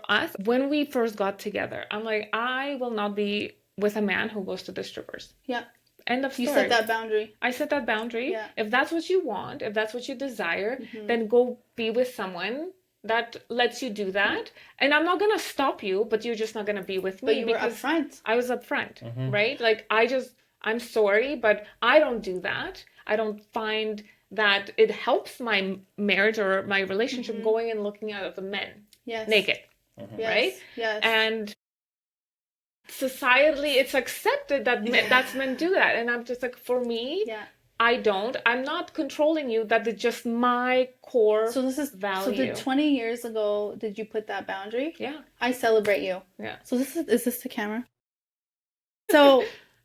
us, when we first got together, I'm like, I will not be with a man who goes to the strippers. Yeah. End of story. You set that boundary. I set that boundary. Yeah. If that's what you want, if that's what you desire, then go be with someone that lets you do that. And I'm not gonna stop you, but you're just not gonna be with me. But you were because upfront. I was upfront, right? Like I'm sorry, but I don't do that. I don't find that it helps my marriage or my relationship going and looking at the men Yes. naked, Yes. right? Yes. And societally, it's accepted that that's men do that, and I'm just like, for me, Yeah. I don't. I'm not controlling you. That is just my core So this is value. So 20 years ago, did you put that boundary? Yeah. I celebrate you. Yeah. So is this the camera? So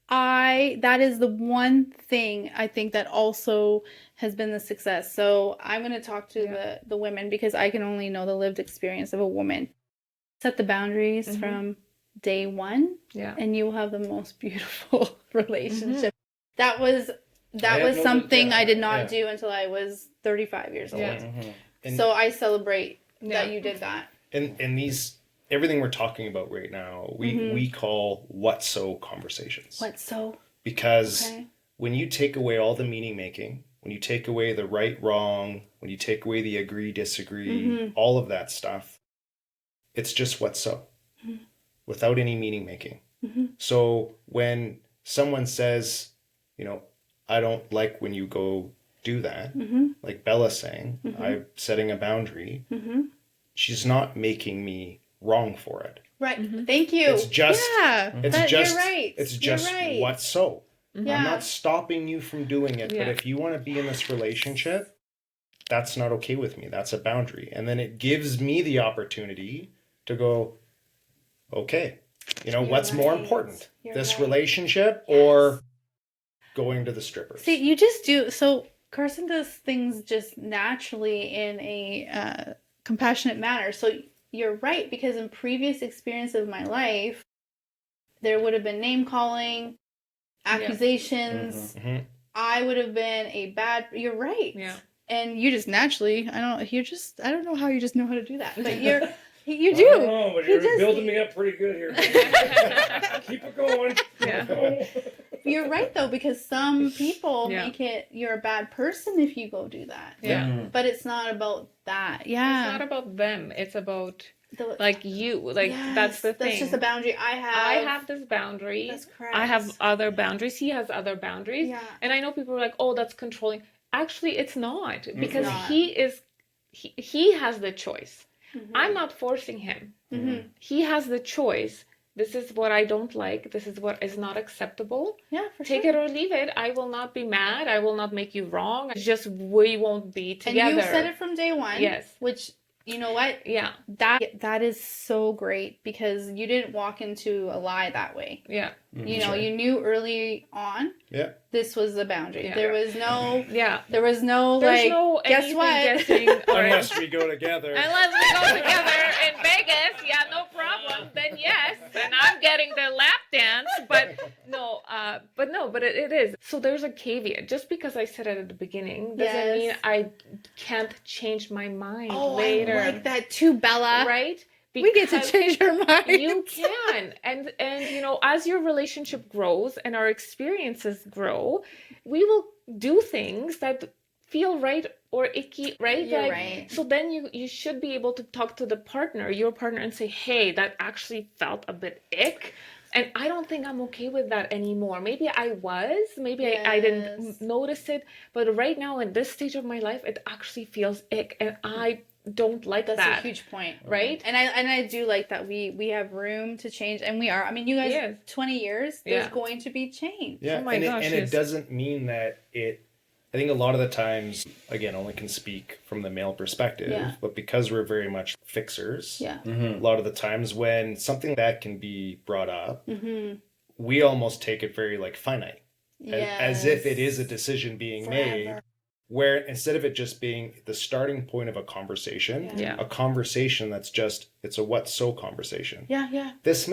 that is the one thing I think that also has been the success. So I'm going to talk to the women because I can only know the lived experience of a woman. Set the boundaries from day one, and you will have the most beautiful relationship. That was something I did not do until I was 35 years old. Yeah. So I celebrate that you did that. And these everything we're talking about right now, we call what so conversations. What so? Because when you take away all the meaning making, when you take away the right wrong, when you take away the agree disagree, all of that stuff, it's just what so, without any meaning making. So when someone says, you know, I don't like when you go do that, like Bella's saying, I'm setting a boundary, she's not making me wrong for it. Right. Thank you. It's just, you're right. It's just what so. I'm not stopping you from doing it, but if you want to be in this relationship, that's not okay with me. That's a boundary. And then it gives me the opportunity to go, okay, you know, what's more important? This relationship or going to the strippers? See, you just do. So Carson does things just naturally in a compassionate manner. So you're right, because in previous experience of my life, there would have been name calling, accusations. I would have been a bad. You're right. Yeah. And you just naturally, I don't know how you just know how to do that, but you do. I don't know, but you're building me up pretty good here. Keep it going. Yeah. You're right though, because some people make it you're a bad person if you go do that. Yeah. But it's not about that. Yeah. It's not about them. It's about like you. Like that's the thing. That's just a boundary I have. I have this boundary. That's correct. I have other boundaries. He has other boundaries. Yeah. And I know people are like, oh, that's controlling. Actually, it's not, because not. he has the choice. I'm not forcing him. He has the choice. This is what I don't like. This is what is not acceptable. Yeah, for Take sure. it or leave it. I will not be mad. I will not make you wrong. It's just we won't be together. And you said it from day one. Yes. Which, you know what? Yeah. That is so great, because you didn't walk into a lie that way. Yeah. You know, you knew early on. Yeah. This was the boundary. Yeah. There was no. Yeah. There was no There's like. no Guess what? guessing. Or Unless we go together. unless we go together in Vegas, yeah, no problem. Then yes, and I'm getting the lap dance. But it is. So there's a caveat. Just because I said it at the beginning doesn't mean I can't change my mind later. I like that too, Bella. Right? We get to change our mind. You can. And you know, as your relationship grows and our experiences grow, we will do things that feel right or icky, right? You're right. So then you should be able to talk to your partner and say, hey, that actually felt a bit ick. And I don't think I'm okay with that anymore. Maybe I was, I didn't notice it. But right now, in this stage of my life, it actually feels ick. And I don't like That's that. a huge point. Right? And I do like that we have room to change, and we are. I mean, you guys, Yes. 20 years, there's Yeah. going to be change. Yeah, Oh my and gosh, it yes. doesn't mean that it. I think a lot of the times, again, only can speak from the male perspective, Yeah. but because we're very much fixers, Yeah. a lot of the times when something that can be brought up, Mm-hmm. we almost take it very like finite, as if it is a Yes. decision being Forever. made, where instead of it just being the starting point of a conversation, Yeah. a conversation that's just, it's a what so conversation. Yeah, yeah. This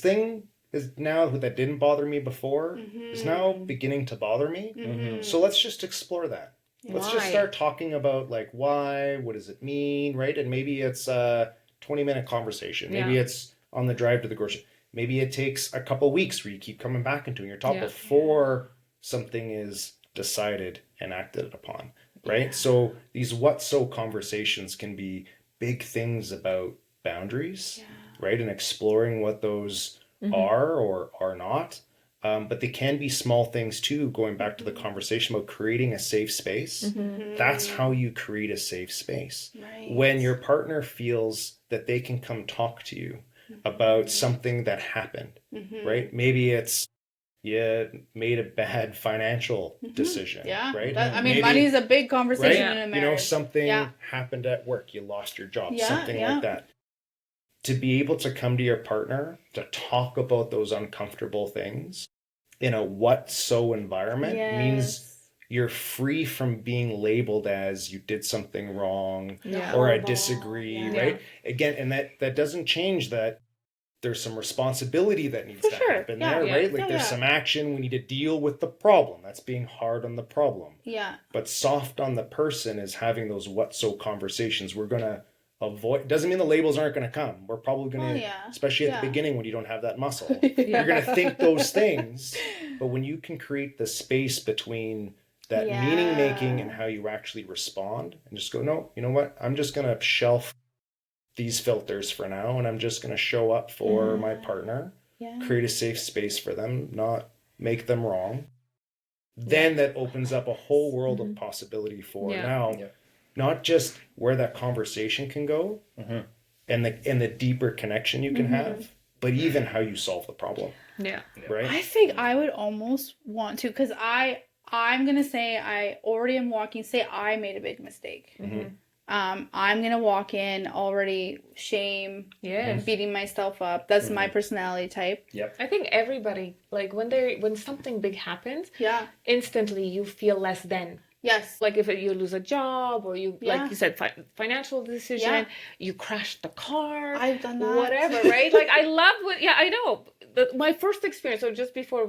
thing is now that didn't bother me before is now beginning to bother me. Mm-hmm. So let's just explore that. Let's just Why? start talking about like why, what does it mean, right? And maybe it's a 20-minute conversation. Maybe Yeah. it's on the drive to the grocery. Maybe it takes a couple weeks where you keep coming back into your top Yeah. before something is decided and acted upon, right? So these what so conversations can be big things about boundaries, right? And exploring what those are or are not. But they can be small things too, going back to the conversation about creating a safe space. That's how you create a safe space. Right. When your partner feels that they can come talk to you about something that happened, right? Maybe it's you made a bad financial decision, Yeah. right? I mean, Maybe- money's a big conversation right? in a You marriage. know, something Yeah. happened at work, you lost your job, Yeah, something yeah. like that. To be able to come to your partner to talk about those uncomfortable things in a what so environment means you're free from being labeled as you did something wrong Yeah. or I Horrible. disagree, Yeah. right? Again, and that doesn't change that there's some responsibility that needs For to sure. happen Yeah. there, Yeah. right? Like Yeah, there's yeah. some action, we need to deal with the problem. That's being hard on the problem. Yeah. But soft on the person is having those what so conversations. We're going to avoid, doesn't mean the labels aren't going to come. We're probably going to, Well, yeah. especially at Yeah. the beginning when you don't have that muscle, Yeah. you're going to think those things. But when you can create the space between that Yeah. meaning making and how you actually respond and just go, no, you know what? I'm just going to shelf these filters for now and I'm just going to show up for my partner, Yeah. create a safe space for them, not make them wrong. Then that opens up a whole world of possibility for Yeah. now, not just where that conversation can go and the deeper connection you can have, but even how you solve the problem, Yeah. right? I think I would almost want to, because I'm gonna say I already am walking. Say I made a big mistake. I'm gonna walk in already shame, Yes. beating myself up. That's my personality type. Yep. I think everybody, like when something big happens, Yeah. instantly you feel less than. Yes. Like if you lose a job or you, Yeah. like you said, financial decision, Yeah. you crashed the car, I've done that. whatever, right? Like I love what, yeah, I know. My first experience, so just before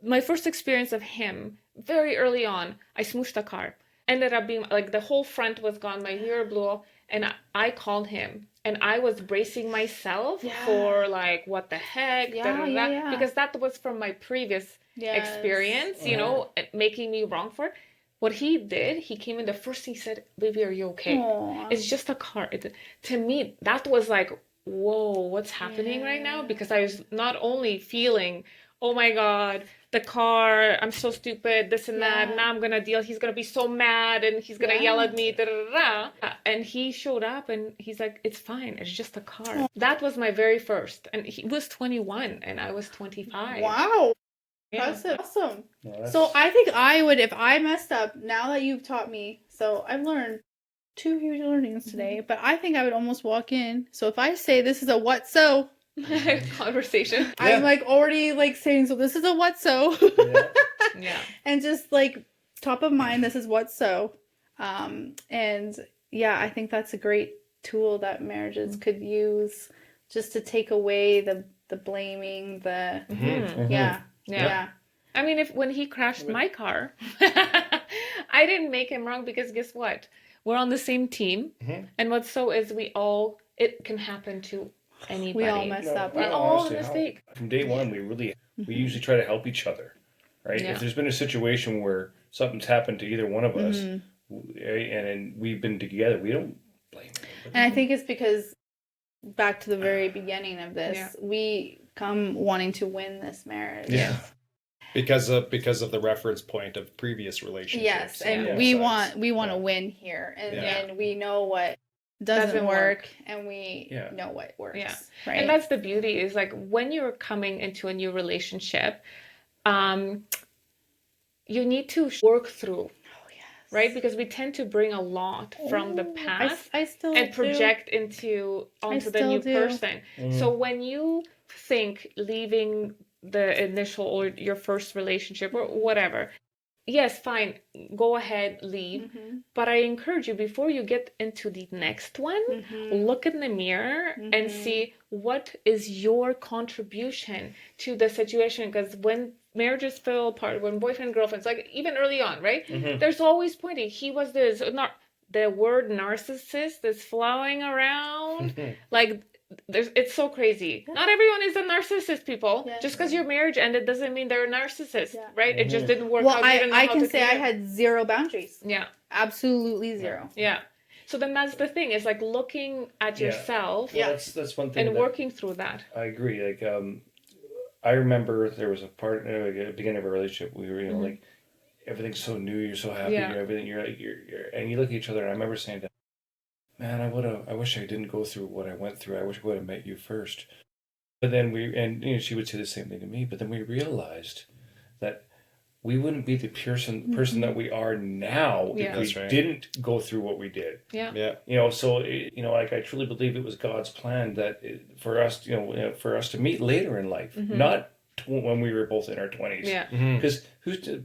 my first experience of him, very early on, I smooshed the car. Ended up being like the whole front was gone, my mirror blew off, and I called him. And I was bracing myself for like, what the heck? Yeah, da, da, da, yeah. because that was from my previous Yes. experience, you know, making me wrong for it. What he did, he came in, the first thing he said, "Baby, are you okay? Aw. It's just a car." To me, that was like, whoa, what's happening right now? Because I was not only feeling, oh my God, the car, I'm so stupid, this and that, Yeah. now I'm gonna deal, he's gonna be so mad and he's gonna yell at me, da, da, da, da. And he showed up and he's like, it's fine, it's just a car. That was my very first. And he was 21 and I was 25. Wow. Yeah. That's awesome. No, that's- So I think I would, if I messed up, now that you've taught me, so I've learned 2 huge learnings today, but I think I would almost walk in. So if I say this is a what so, Conversation. I'm like already like saying, so this is a what so. Yeah. Yeah. And just like top of mind, this is what so. And yeah, I think that's a great tool that marriages could use just to take away the blaming, the yeah. Yeah. I mean, when he crashed my car, I didn't make him wrong because guess what? We're on the same team. And what's so is it can happen to anybody. We all mess up. We No, all honestly, mistake. From day one, we usually try to help each other, right? Yeah. If there's been a situation where something's happened to either one of us, and we've been together, we don't blame anybody. And I think it's because back to the very beginning of this, Yeah. we come wanting to win this marriage. Yeah. because of the reference point of previous relationships. Yes, and on both we sides. want to win here, and Yeah. and we know what doesn't Doesn't work, work. and we Yeah. know what works. Yeah. Right. And that's the beauty is like when you're coming into a new relationship, you need to work through, right? Because we tend to bring a lot from the past I still and do. project onto the new still do. person. So when you think leaving the initial or your first relationship or whatever, yes, fine, go ahead, leave. But I encourage you before you get into the next one, look in the mirror and see what is your contribution to the situation. Because when marriages fall apart, when boyfriend girlfriends, like even early on, right? There's always pointing. He was this, not the word narcissist is flowing around, like. It's so crazy. Not everyone is a narcissist, people. Yes. Just because your marriage ended doesn't mean they're a narcissist, Yeah. right? It just didn't work Well, out. You didn't know I how can to say I connect. had zero boundaries. Yeah. Absolutely zero. Yeah. So then that's the thing. Is like looking at yourself Well, that's one thing. and working through that. I agree. Like, I remember there was a part at the beginning of a relationship. We were, like, everything's so new. You're so happy. Yeah. You're and you look at each other. And I remember saying to, man, I wish I didn't go through what I went through. I wish I would have met you first. But then she would say the same thing to me. But then we realized that we wouldn't be the person that we are now Yeah. if we didn't go through what we did. Yeah. Yeah. So like I truly believe it was God's plan that for us, for us to meet later in life, not when we were both in our 20s. Yeah. Because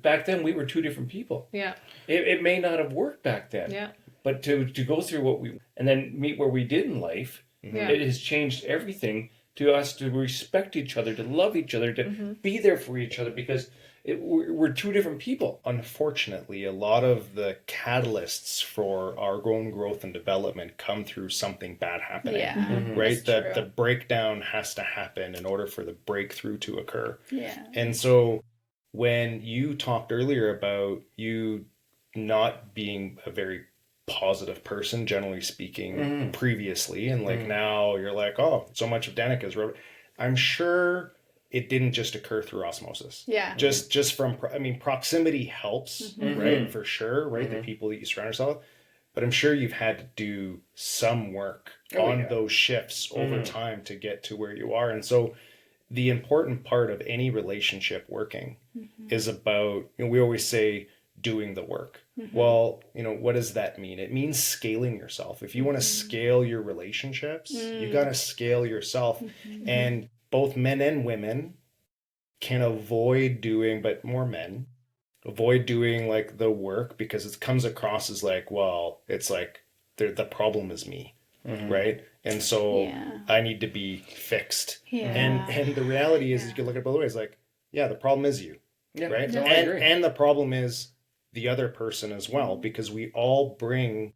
back then we were two different people. Yeah. It may not have worked back then. Yeah. But to go through and then meet where we did in life, Yeah. it has changed everything to us to respect each other, to love each other, to be there for each other because we're two different people. Unfortunately, a lot of the catalysts for our own growth and development come through something bad happening. Yeah. Right? That's That true. the breakdown has to happen in order for the breakthrough to occur. Yeah. And so when you talked earlier about you not being a very positive person, generally speaking, previously, and like now you're like, oh, so much of Danica's wrote. I'm sure it didn't just occur through osmosis. Yeah. Just from, proximity helps, right? For sure, right? The people that you surround yourself with. But I'm sure you've had to do some work on those shifts over time to get to where you are. And so the important part of any relationship working is about, we always say, doing the work. Well, what does that mean? It means scaling yourself. If you want to scale your relationships, you got to scale yourself. And both men and women can avoid doing, but more men avoid doing like the work because it comes across as like, well, it's like the problem is me, right? And so I need to be fixed. Yeah. And the reality is, you can look at it both ways. Like, yeah, the problem is you, right? No, I agree. And the problem is the other person as well, because we all bring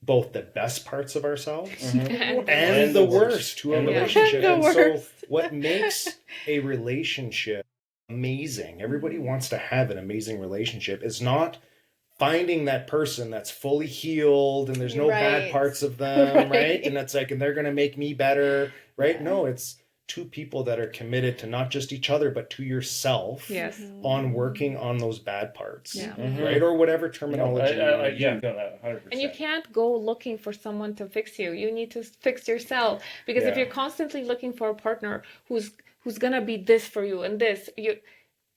both the best parts of ourselves and the worst to a relationship. The And so worst. what makes a relationship amazing, everybody wants to have an amazing relationship, is not finding that person that's fully healed and there's no bad Right. parts of them, right? Right. And it's like, and they're going to make me better, right? Yeah. No, it's two people that are committed to not just each other, but to yourself Yes. on working on those bad parts, Yeah. right? Or whatever terminology. you wanna use. 100%. And you can't go looking for someone to fix you. You need to fix yourself. Because if Yeah. you're constantly looking for a partner who's gonna be this for you and this, you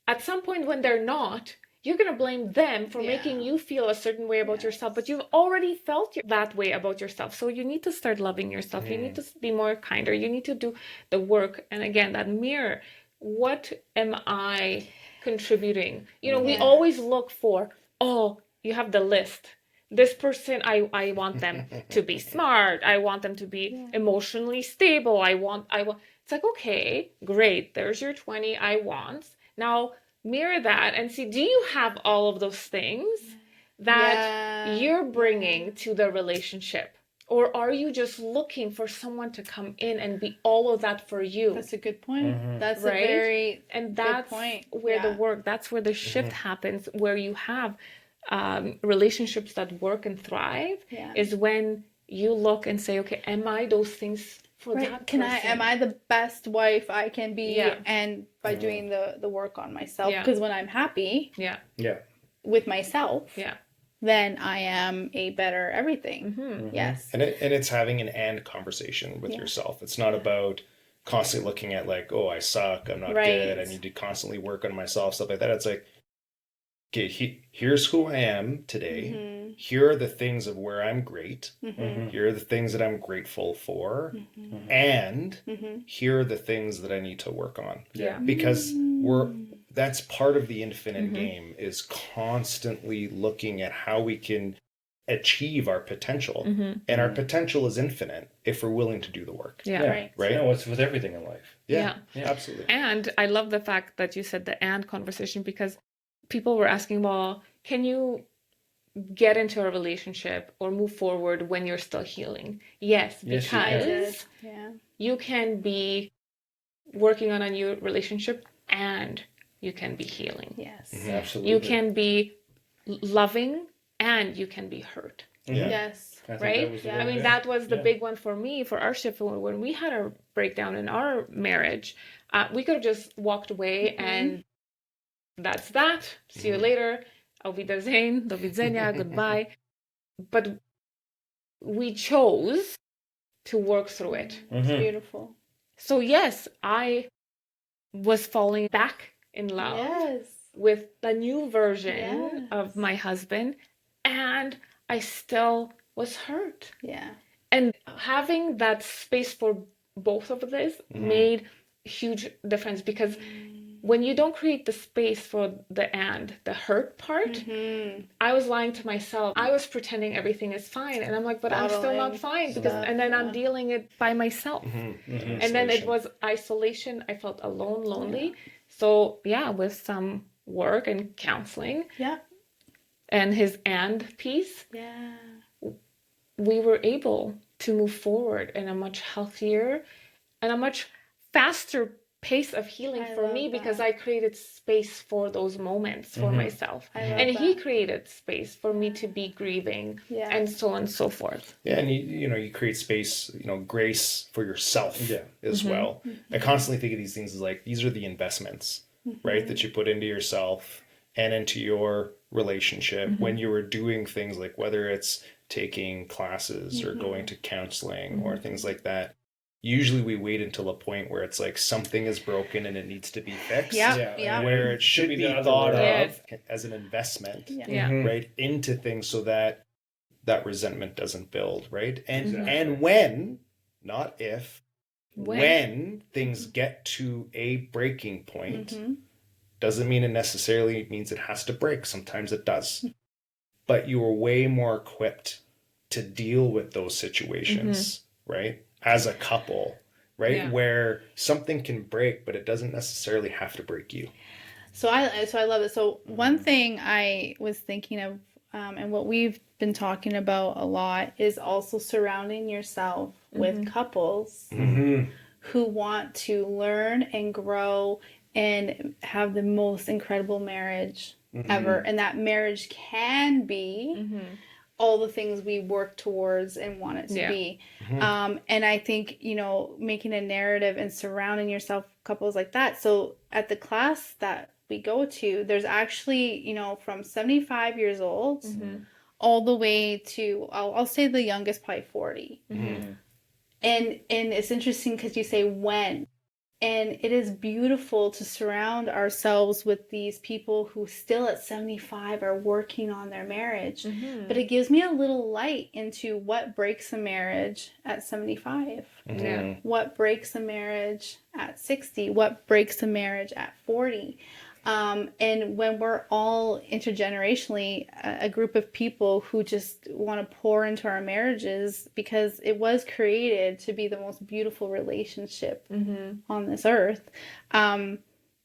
at some point when they're not, you're gonna blame them for making you feel a certain way about yourself. But you've already felt that way about yourself. So you need to start loving yourself. You need to be more kinder. You need to do the work. And again, that mirror. What am I contributing? We always look for, oh, you have the list. This person, I want them to be smart. I want them to be emotionally stable. I want. It's like, okay, great. There's your 20 I wants. Now mirror that and see, do you have all of those things that you're bringing to the relationship? Or are you just looking for someone to come in and be all of that for you? That's a good point. That's Right? a very And that's point. where the work, that's where the shift happens, where you have relationships that work and thrive, is when you look and say, okay, am I those things for Right. that Can person. am I the best wife I can be? Yeah. And by doing the work on myself, Yeah. because when I'm happy Yeah. with myself, Yeah. then I am a better everything. Yes. And it's having an and conversation with yourself. It's not about constantly looking at like, oh, I suck, I'm not good, I need to constantly work on myself, stuff like that. It's like, okay, here's who I am today. Here are the things of where I'm great. Here are the things that I'm grateful for. And here are the things that I need to work on. Yeah. Because that's part of the infinite game, is constantly looking at how we can achieve our potential. And our potential is infinite if we're willing to do the work. Yeah. Right? No, it's with everything in life. Yeah. Absolutely. And I love the fact that you said the and conversation, because people were asking, well, can you get into a relationship or move forward when you're still healing? Yes, because you can be working on a new relationship and you can be healing. Yes. Absolutely. You can be loving and you can be hurt. Yes. Right? I mean, that was the big one for me, for our shift. When we had a breakdown in our marriage, we could have just walked away and that's that. See you later. Auf Wiedersehen. Do widzenia. Goodbye. But we chose to work through it. It's beautiful. So yes, I was falling back in love with the new version of my husband, and I still was hurt. Yeah. And having that space for both of this made a huge difference, because when you don't create the space for the hurt part, I was lying to myself. I was pretending everything is fine, and I'm like, but I'm still not fine, because and then I'm dealing it by myself. And then it was isolation. I felt alone, lonely. So with some work and counseling, and his and piece, we were able to move forward in a much healthier and a much faster pace of healing for me, because I created space for those moments for myself. And he created space for me to be grieving and so on and so forth. Yeah, and you create space, grace for yourself as well. I constantly think of these things as like, these are the investments, right, that you put into yourself and into your relationship when you were doing things like, whether it's taking classes or going to counseling or things like that. Usually we wait until a point where it's like something is broken and it needs to be fixed. Where it should be thought of as an investment, right, into things, so that that resentment doesn't build, right? And when, not if, when things get to a breaking point, doesn't mean it necessarily means it has to break. Sometimes it does. But you are way more equipped to deal with those situations, right? As a couple, right? Where something can break, but it doesn't necessarily have to break you. So I love it. So one thing I was thinking of, and what we've been talking about a lot, is also surrounding yourself with couples who want to learn and grow and have the most incredible marriage ever. And that marriage can be all the things we work towards and want it to be. And I think, making a narrative and surrounding yourself with couples like that. So at the class that we go to, there's actually, from 75 years old all the way to, I'll say the youngest, probably 40. And it's interesting because you say when. And it is beautiful to surround ourselves with these people who still at 75 are working on their marriage. But it gives me a little light into what breaks a marriage at 75. What breaks a marriage at 60. What breaks a marriage at 40. And when we're all intergenerationally a group of people who just want to pour into our marriages, because it was created to be the most beautiful relationship on this earth.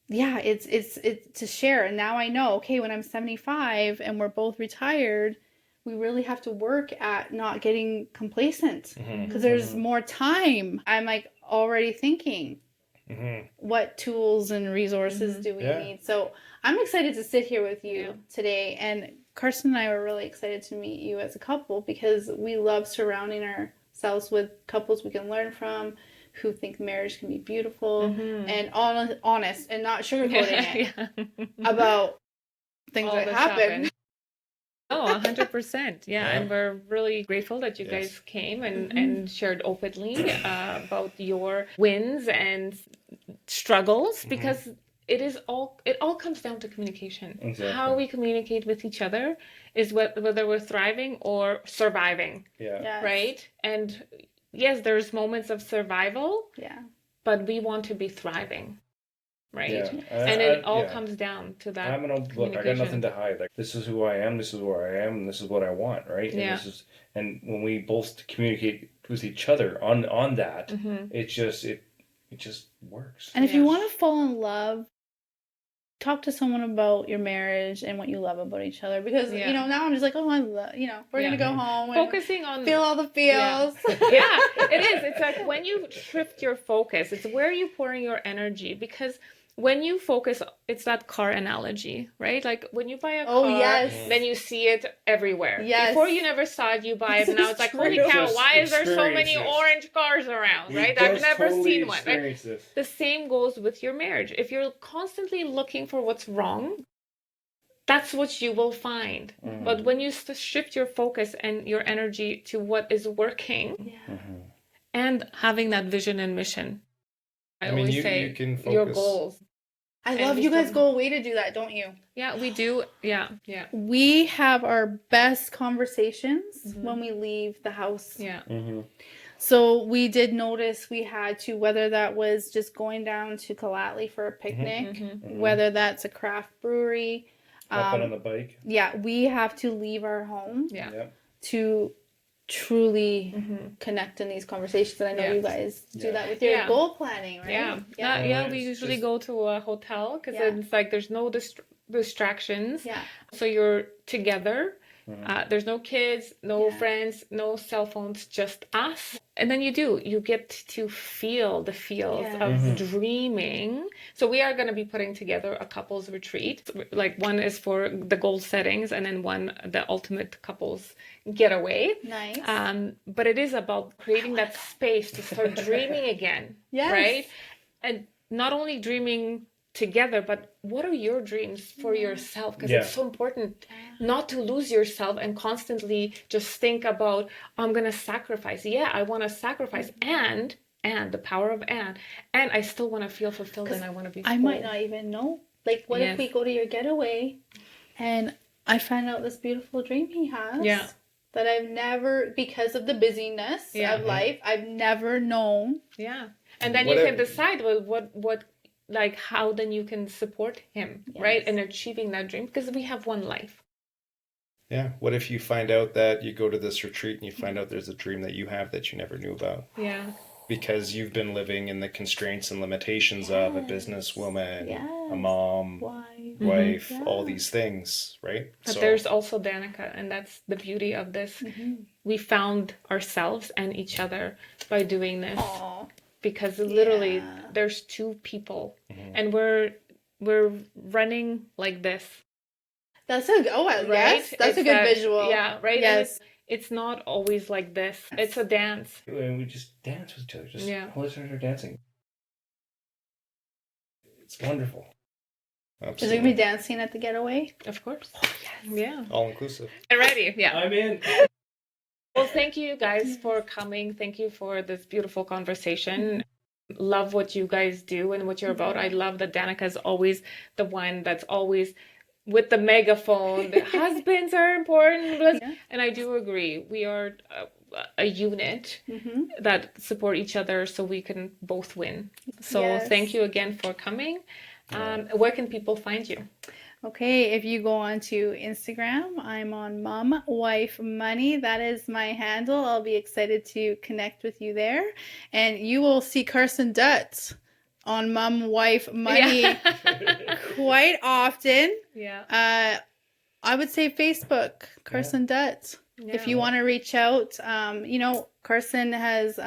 It's to share. And now I know, okay, when I'm 75 and we're both retired, we really have to work at not getting complacent, because there's more time. I'm like already thinking, what tools and resources do we need? So I'm excited to sit here with you today. And Carson and I were really excited to meet you as a couple, because we love surrounding ourselves with couples we can learn from, who think marriage can be beautiful, and honest and not sugarcoating it about things All that this happen. happened. Oh, 100%. Yeah. And we're really grateful that you guys came and shared openly about your wins and struggles, because it all comes down to communication. Exactly. How we communicate with each other is whether we're thriving or surviving. Yeah. Yes. Right? And yes, there's moments of survival, but we want to be thriving. Right? Yeah. And it all comes down to that. Look, I got nothing to hide. Like, this is who I am, this is where I am, and this is what I want, right? Yeah. And when we both communicate with each other on that, it just works. And if you want to fall in love, talk to someone about your marriage and what you love about each other, because you know, now I'm just like, oh, I love, we're gonna go home and focusing on feel all the feels. Yeah, it is. It's like when you shift your focus, it's where you pouring your energy, because when you focus, it's that car analogy, right? Like when you buy a car, then you see it everywhere. Yes. Before you never saw it, you buy it, and now it's like, holy cow, why is there so many orange cars around, right? I've never seen one. Right? The same goes with your marriage. If you're constantly looking for what's wrong, that's what you will find. But when you shift your focus and your energy to what is working and having that vision and mission, I always say you can focus. your goals. I love you guys go away to do that, don't you? Yeah, we do. Yeah. We have our best conversations when we leave the house. Yeah. So we did notice we had to, whether that was just going down to Kalatli for a picnic, whether that's a craft brewery, hopping on the bike. Yeah, we have to leave our home to truly connect in these conversations. And I know you guys do that with your goal planning, right? Yeah. We usually go to a hotel because it's like there's no distractions. Yeah. So you're together. There's no kids, no friends, no cell phones, just us. And then you get to feel the feels of dreaming. So we are going to be putting together a couples retreat. Like one is for the goal settings, and then one, the ultimate couples getaway. Nice. But it is about creating that space to start dreaming again. Yes. Right? And not only dreaming together, but what are your dreams for yourself? Because it's so important not to lose yourself and constantly just think about, I'm gonna sacrifice. I want to sacrifice, and the power of and I still want to feel fulfilled, and I want to be full. I might not even know, like, what if we go to your getaway and I find out this beautiful dream he has that I've never, because of the busyness of life, I've never known. And then you can decide, well, what like how then you can support him, right? And achieving that dream, because we have one life. Yeah. What if you find out that you go to this retreat and you find out there's a dream that you have that you never knew about? Yeah. Because you've been living in the constraints and limitations of a businesswoman, a mom, wife, all these things, right? But there's also Danica, and that's the beauty of this. We found ourselves and each other by doing this. Aww. Because literally there's two people and we're running like this. That's a that's a good visual. Yeah, right? Yes. It's not always like this. It's a dance. And we just dance with each other. Just listen to her dancing. It's wonderful. Absolutely. Is there going to be dancing at the getaway? Of course. Oh, yes. Yeah. All inclusive. Ready? Yeah. I'm in. Well, thank you guys for coming. Thank you for this beautiful conversation. Love what you guys do and what you're about. I love that Danica is always the one that's always with the megaphone. The husbands are important. And I do agree. We are a unit that support each other so we can both win. So thank you again for coming. Where can people find you? Okay, if you go on to Instagram, I'm on Mom Wife Money. That is my handle. I'll be excited to connect with you there. And you will see Carson Dutt on Mom Wife Money quite often. Yeah. I would say Facebook, Carson Dutt. If you want to reach out, Carson has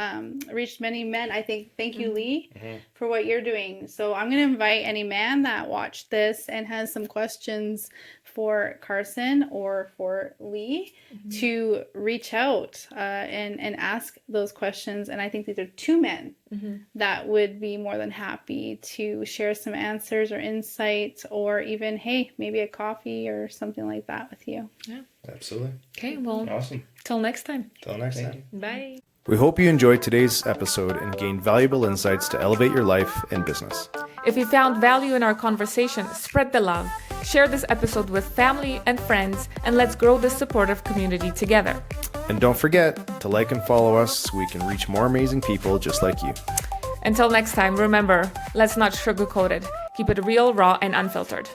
reached many men. I think, thank you, Lee, for what you're doing. So I'm going to invite any man that watched this and has some questions for Carson or for Lee to reach out and ask those questions. And I think these are two men that would be more than happy to share some answers or insights, or even, hey, maybe a coffee or something like that with you. Yeah. Absolutely. Okay, well, Awesome. till next time. Till next time. Bye. We hope you enjoyed today's episode and gained valuable insights to elevate your life and business. If you found value in our conversation, spread the love. Share this episode with family and friends, and let's grow this supportive community together. And don't forget to like and follow us so we can reach more amazing people just like you. Until next time, remember, let's not sugarcoat it. Keep it real, raw, and unfiltered.